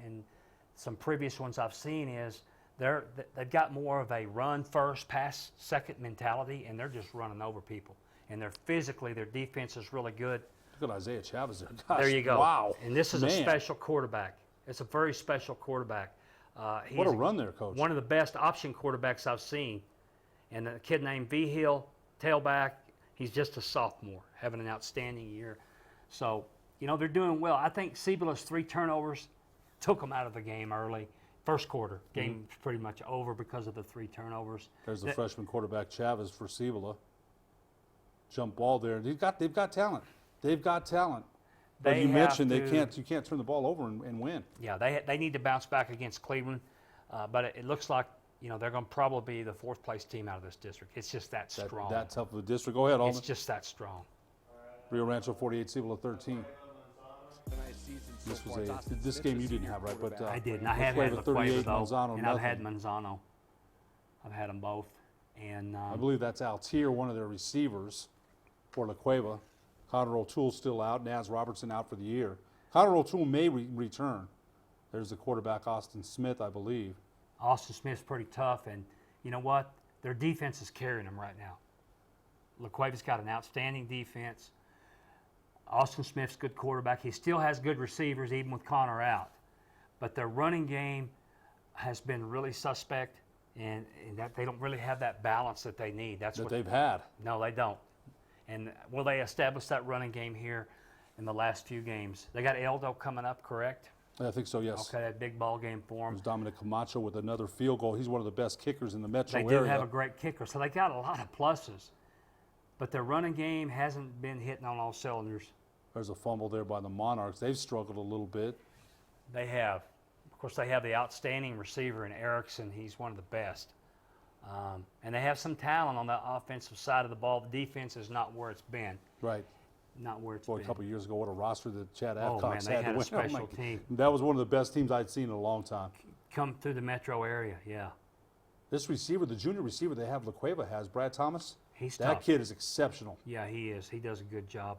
some previous ones I've seen is they've got more of a run first, pass second mentality, and they're just running over people. And they're physically, their defense is really good. Look at Isaiah Chavez there. Gosh, there you go. Wow. And this is a Man. special quarterback. It's a very special quarterback. What a run there, Coach. One of the best option quarterbacks I've seen. And a kid named V. Hill, tailback, he's just a sophomore, having an outstanding year. So, you know, they're doing well. I think Cibola's 3 turnovers took them out of the game early. First quarter, game pretty much over because of the 3 turnovers. There's the freshman quarterback Chavez for Cibola. Jump ball there. They've got talent. They've got talent. But you mentioned you can't turn the ball over and win. Yeah, they need to bounce back against Cleveland, but it looks like, you know, they're going to probably be the 4th place team out of this district. It's just that strong. That tough of a district. Go ahead, Alden. It's just that strong. Rio Rancho 48, Cibola 13. This game you didn't have, right? But I didn't. I have had LaQueva, though, and I've had Manzano. I've had them both. And I believe that's Altier, one of their receivers for LaQueva. Connor O'Toole still out. Naz Robertson out for the year. Connor O'Toole may return. There's the quarterback, Austin Smith, I believe. Austin Smith's pretty tough, and you know what? Their defense is carrying them right now. LaQueva's got an outstanding defense. Austin Smith's a good quarterback. He still has good receivers, even with Connor out. But their running game has been really suspect, and that they don't really have that balance that they need. That's what they've had. No, they don't. And will they establish that running game here in the last few games? They got Eldo coming up, correct? I think so, yes. Okay, that big ball game for them. There's Dominic Camacho with another field goal. He's one of the best kickers in the metro area. They do have a great kicker, so they got a lot of pluses. But their running game hasn't been hitting on all cylinders. There's a fumble there by the Monarchs. They've struggled a little bit. They have. Of course, they have the outstanding receiver in Erickson. He's one of the best. And they have some talent on the offensive side of the ball. The defense is not where it's been. Right. Not where it's been. A couple of years ago, what a roster that Chad Oh, Adcox man, they had to a win. special team. That was one of the best teams I'd seen in a long time. Come through the metro area, yeah. This receiver, the junior receiver they have, LaQueva has, Brad Thomas. He's that tough. kid is exceptional. Yeah, he is. He does a good job.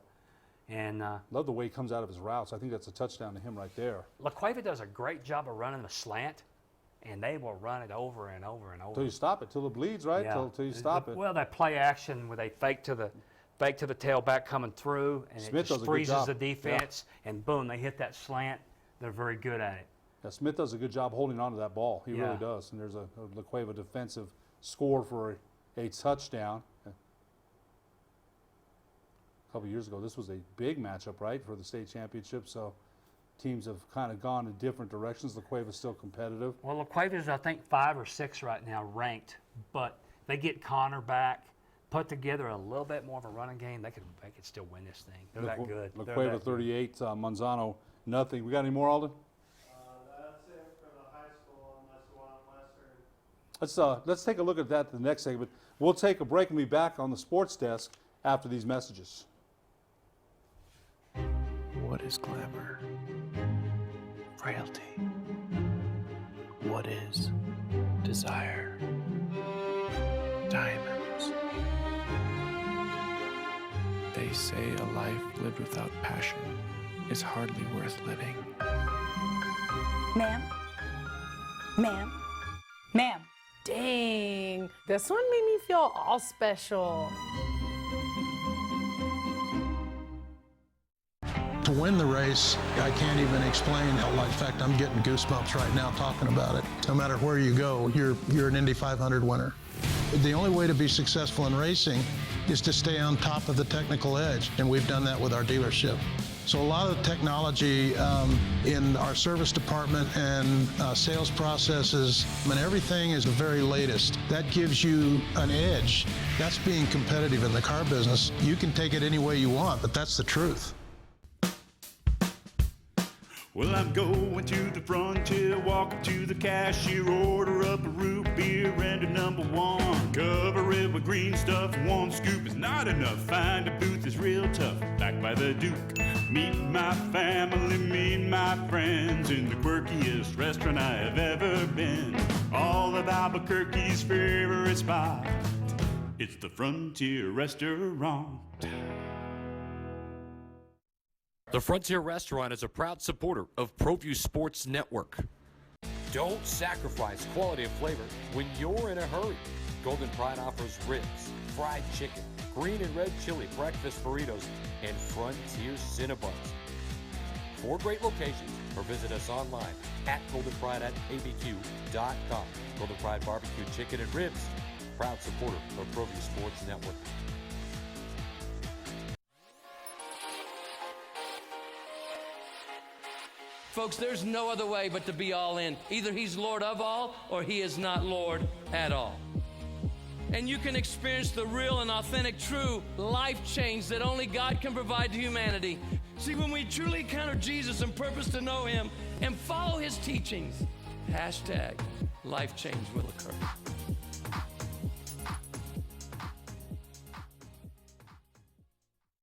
And love the way he comes out of his routes. I think that's a touchdown to him right there. LaQueva does a great job of running the slant, and they will run it over and over and over. Till you stop it, till it bleeds, right? Yeah. Till you stop it. Well, that play action where they fake to the tailback coming through, and Smith it does just a good freezes job. the defense, and boom, they hit that slant. They're very good at it. Yeah, Smith does a good job holding on to that ball. He really does. And there's a LaQueva defensive score for a touchdown. A couple years ago, this was a big matchup, right, for the state championship. So teams have kind of gone in different directions. LaQueva's still competitive. Well, LaQueva's, I think, 5 or 6 right now ranked, but they get Connor back, put together a little bit more of a running game, they could still win this thing. They're that good. LaQueva 38, Manzano nothing. We got any more, Alden? That's it for the high school, unless you want Western. Let's take a look at that in the next segment. We'll take a break and be back on the sports desk after these messages. What is glamour? Frailty. What is desire? Diamonds. They say a life lived without passion is hardly worth living. Ma'am? Ma'am? Ma'am? Dang, this one made me feel all special. To win the race, I can't even explain how, in fact, I'm getting goosebumps right now talking about it. No matter where you go, you're an Indy 500 winner. The only way to be successful in racing is to stay on top of the technical edge, and we've done that with our dealership. So a lot of the technology in our service department and sales processes, everything is the very latest. That gives you an edge. That's being competitive in the car business. You can take it any way you want, but that's the truth. Well, I'm going to the frontier, walking to the cashier, order up a root beer and a #1. Cover it with green stuff, one scoop is not enough. Find a booth is real tough, back by the Duke. Meet my family, meet my friends in the quirkiest restaurant I have ever been. All of Albuquerque's favorite spot, it's the Frontier Restaurant. The Frontier Restaurant is a proud supporter of ProView Sports Network. Don't sacrifice quality of flavor when you're in a hurry. Golden Pride offers ribs, fried chicken, green and red chili breakfast burritos, and Frontier Cinnabons. 4 great locations, or visit us online at goldenpride@abq.com. Golden Pride Barbecue Chicken and Ribs, proud supporter of ProView Sports Network. Folks, there's no other way but to be all in. Either he's Lord of all or he is not Lord at all. And you can experience the real and authentic, true life change that only God can provide to humanity. See, when we truly encounter Jesus and purpose to know him and follow his teachings, hashtag life change will occur.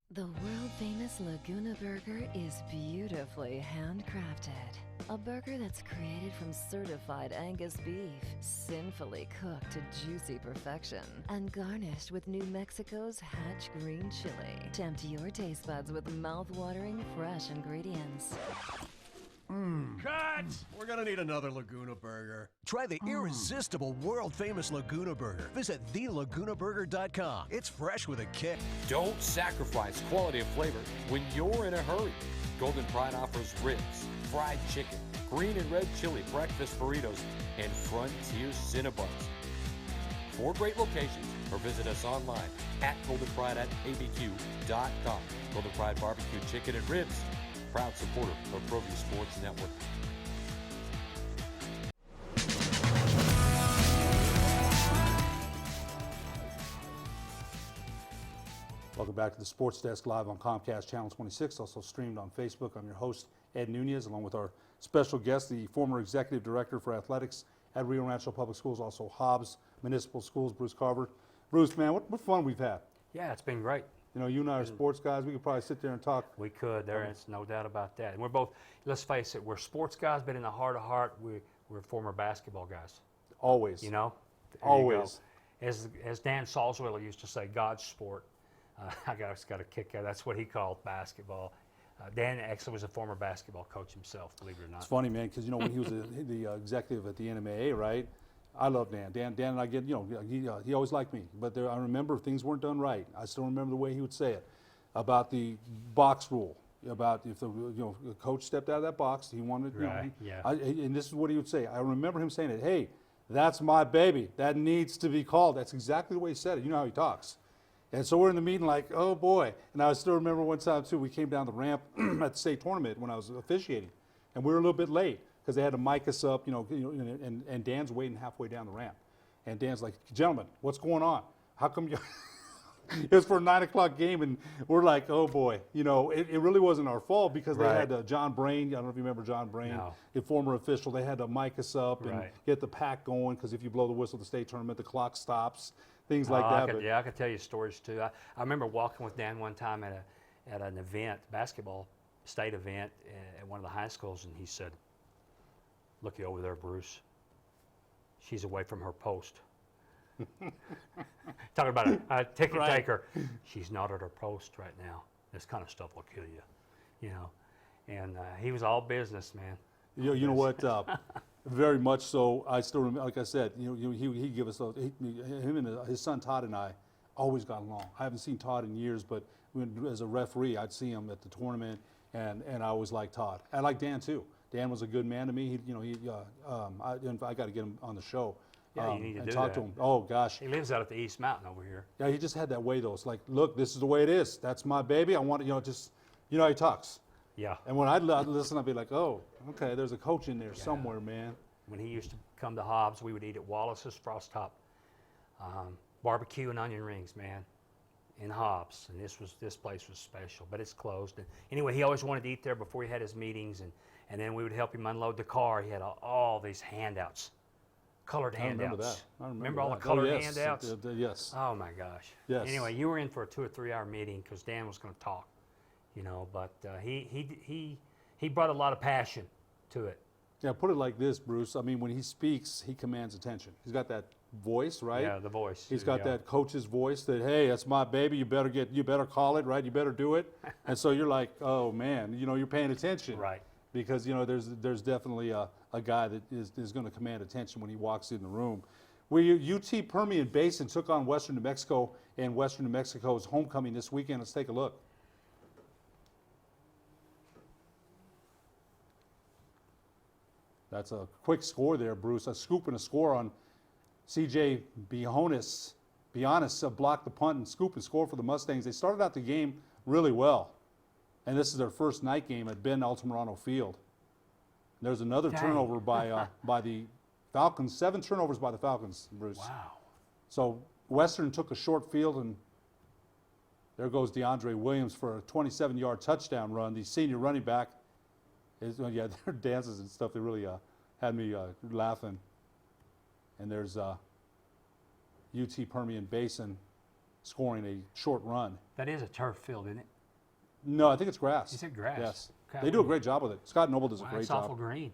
The world-famous Laguna Burger is beautifully handcrafted. A burger that's created from certified Angus beef, sinfully cooked to juicy perfection, and garnished with New Mexico's Hatch green chili. Tempt your taste buds with mouth-watering fresh ingredients. Cut! We're gonna need another Laguna Burger. Try the irresistible world-famous Laguna Burger. Visit thelagunaburger.com. It's fresh with a kick. Don't sacrifice quality of flavor when you're in a hurry. Golden Pride offers ribs, fried chicken, green and red chili breakfast burritos, and Frontier Cinnabons. 4 great locations, or visit us online at goldenpride@abq.com. Golden Pride Barbecue Chicken and Ribs, proud supporter of ProView Sports Network. Welcome back to the Sports Desk live on Comcast Channel 26, also streamed on Facebook. I'm your host, Ed Nunez, along with our special guest, the former Executive Director for Athletics at Rio Rancho Public Schools, also Hobbs Municipal Schools, Bruce Carver. Bruce, man, what fun we've had. Yeah, it's been great. You know, you and I are sports guys. We could probably sit there and talk. We could. There is no doubt about that. And we're both, let's face it, we're sports guys, but in the heart of heart, we're former basketball guys. Always. You know? There Always. You go. As Dan Salzweiler used to say, God's sport. I got a kick out. That's what he called basketball. Dan actually was a former basketball coach himself, believe it or not. It's funny, man, because, you know, when he was the executive at the NMAA, right? I love Dan. Dan and I get, you know, he always liked me. But I remember things weren't done right. I still remember the way he would say it about the box rule. About if the coach stepped out of that box, he wanted, right, and this is what he would say. I remember him saying it. Hey, that's my baby. That needs to be called. That's exactly the way he said it. You know how he talks. And so we're in the meeting like, oh boy. And I still remember one time too, we came down the ramp at the state tournament when I was officiating, and we were a little bit late because they had to mic us up, and Dan's waiting halfway down the ramp. And Dan's like, gentlemen, what's going on? How come you? It was for a 9 o'clock game, and we're like, oh boy. You know, it really wasn't our fault because they had John Brain. I don't know if you remember John Brain, the former official. They had to mic us up and get the pack going because if you blow the whistle at the state tournament, the clock stops. Things like that. I could tell you stories too. I remember walking with Dan one time at an event, basketball state event at one of the high schools, and he said, "Looky over there, Bruce. She's away from her post." Talking about a ticket taker. She's not at her post right now. This kind of stuff will kill you, you know. And he was all business, man. You know what? Very much so. I still remember, like I said, he give us him and his son Todd and I always got along. I haven't seen Todd in years, but as a referee, I'd see him at the tournament, and I always liked Todd. I like Dan too. Dan was a good man to me. I got to get him on the show. Yeah, you need to and do talk that. to him. Oh gosh. He lives out at the East Mountain over here. Yeah, he just had that way though. It's like, look, this is the way it is. That's my baby. I want just how he talks. Yeah. And when I'd listen, I'd be like, oh, okay, there's a coach in there somewhere, man. When he used to come to Hobbs, we would eat at Wallace's Frost Top barbecue and onion rings, man, in Hobbs. And this place was special, but it's closed. And anyway, he always wanted to eat there before he had his meetings, and then we would help him unload the car. He had all these handouts, colored handouts. I remember all that. the colored yes. handouts? Yes. Oh my gosh. Yes. Anyway, you were in for a 2 or 3 hour meeting because Dan was going to talk, but he brought a lot of passion to it. Yeah, put it like this, Bruce. I mean, when he speaks, he commands attention. He's got that voice, right? Yeah, the voice. He's got that coach's voice that, hey, that's my baby. You better call it, right? You better do it. And so you're like, oh man, you're paying attention, Right. Because there's definitely a guy that is going to command attention when he walks in the room. UT Permian Basin took on Western New Mexico, and Western New Mexico's homecoming this weekend. Let's take a look. That's a quick score there, Bruce. A scoop and a score on C.J. Bionis blocked the punt and scoop and score for the Mustangs. They started out the game really well, and this is their first night game at Ben Altamirano Field. There's another turnover by the Falcons. 7 turnovers by the Falcons, Bruce. Wow. So Western took a short field, and there goes DeAndre Williams for a 27-yard touchdown run. The senior running back. Their dances and stuff, they really had me laughing. And there's UT Permian Basin scoring a short run. That is a turf field, isn't it? No, I think it's grass. You said grass? Yes. Okay. They do a great job with it. Scott Noble does a great it's job. awful green.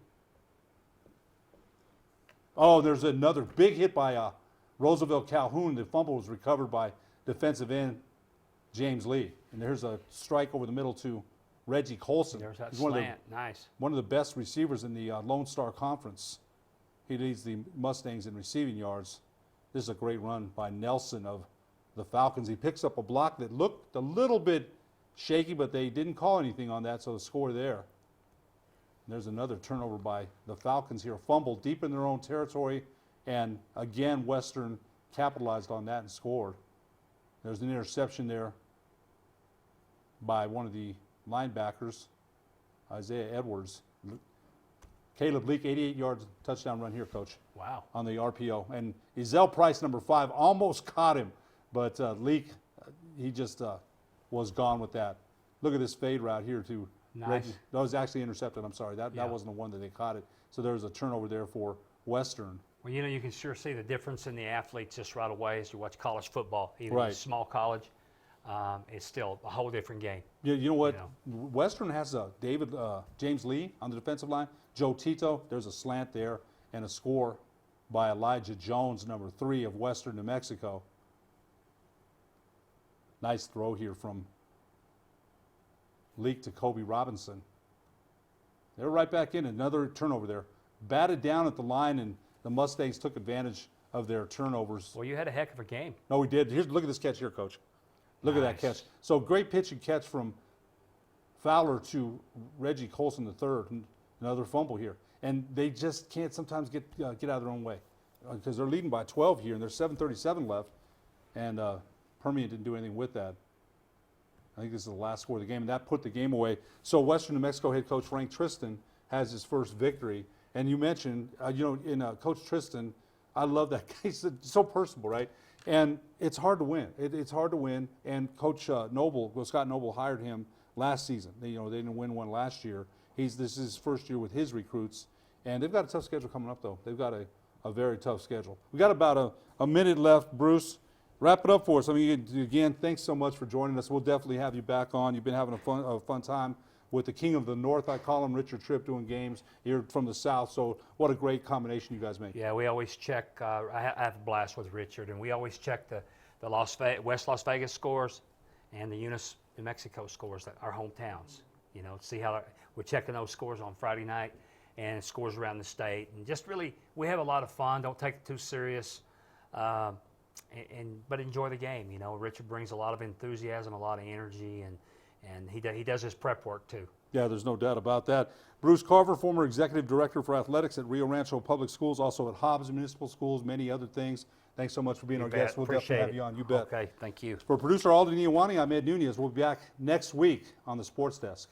Oh, there's another big hit by Roosevelt Calhoun. The fumble was recovered by defensive end James Lee. And there's a strike over the middle to Reggie Colson. There's that He's slant. Nice. One of the best receivers in the Lone Star Conference. He leads the Mustangs in receiving yards. This is a great run by Nelson of the Falcons. He picks up a block that looked a little bit shaky, but they didn't call anything on that, so the score there. There's another turnover by the Falcons here. Fumble deep in their own territory, and again, Western capitalized on that and scored. There's an interception there by one of the linebackers, Isaiah Edwards. Caleb Leak, 88 yards touchdown run here, Coach. Wow. On the RPO. And Ezell Price, number 5, almost caught him, but Leak, he just was gone with that. Look at this fade route here to Reggie. That was actually intercepted. I'm sorry. That wasn't the one that they caught it. So there was a turnover there for Western. Well, you can sure see the difference in the athletes just right away as you watch college football. Even in a small college, it's still a whole different game. Yeah, you know what? Western has James Lee on the defensive line. Joe Tito, there's a slant there, and a score by Elijah Jones, number 3 of Western New Mexico. Nice throw here from Leak to Kobe Robinson. They're right back in. Another turnover there. Batted down at the line, and the Mustangs took advantage of their turnovers. Well, you had a heck of a game. No, we did. Look at this catch here, Coach. Look at that catch. So great pitch and catch from Fowler to Reggie Colson III. Another fumble here. And they just can't sometimes get out of their own way because they're leading by 12 here, and there's 7:37 left. And Permian didn't do anything with that. I think this is the last score of the game, and that put the game away. So Western New Mexico head coach Frank Tristan has his first victory. And you mentioned, Coach Tristan, I love that guy. He's so personable, right? And it's hard to win. It's hard to win. And Coach Scott Noble hired him last season. They didn't win one last year. This is his first year with his recruits. And they've got a tough schedule coming up, though. They've got a very tough schedule. We got about a minute left, Bruce. Wrap it up for us. I mean, again, thanks so much for joining us. We'll definitely have you back on. You've been having a fun time with the King of the North, I call him, Richard Tripp, doing games. You're from the South, so what a great combination you guys make. Yeah, we always check. I have a blast with Richard, and we always check the West Las Vegas scores and the Eunice, New Mexico scores, our hometowns. See how we're checking those scores on Friday night and scores around the state. And just really, we have a lot of fun. Don't take it too serious. But enjoy the game. Richard brings a lot of enthusiasm, a lot of energy, and he does his prep work too. Yeah, there's no doubt about that. Bruce Carver, former executive director for athletics at Rio Rancho Public Schools, also at Hobbs Municipal Schools, many other things. Thanks so much for being our guest. We'll definitely have you on. You bet. Okay, thank you. For producer Alden Iowani, I'm Ed Nunez. We'll be back next week on the Sports Desk.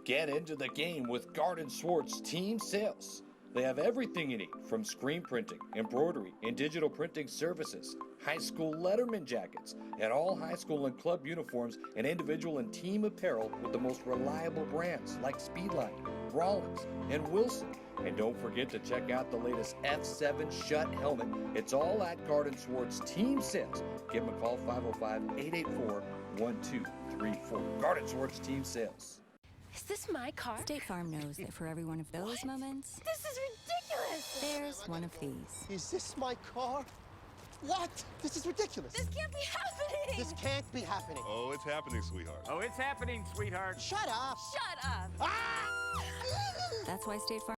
Get into the game with Garden Swartz Team Sales. They have everything you need, from screen printing, embroidery, and digital printing services, high school letterman jackets, and all high school and club uniforms and individual and team apparel with the most reliable brands like Speedline, Rollins, and Wilson. And don't forget to check out the latest F7 Shut helmet. It's all at Garden Swartz Team Sales. Give them a call, 505-884-1234. Garden Swartz Team Sales. Is this my car? State Farm knows that for every one of those moments, This is ridiculous! there's one of these. Is this my car? What? This is ridiculous. This can't be happening! This can't be happening. Oh, it's happening, sweetheart. Oh, it's happening, sweetheart. Shut up! Shut up! That's why State Farm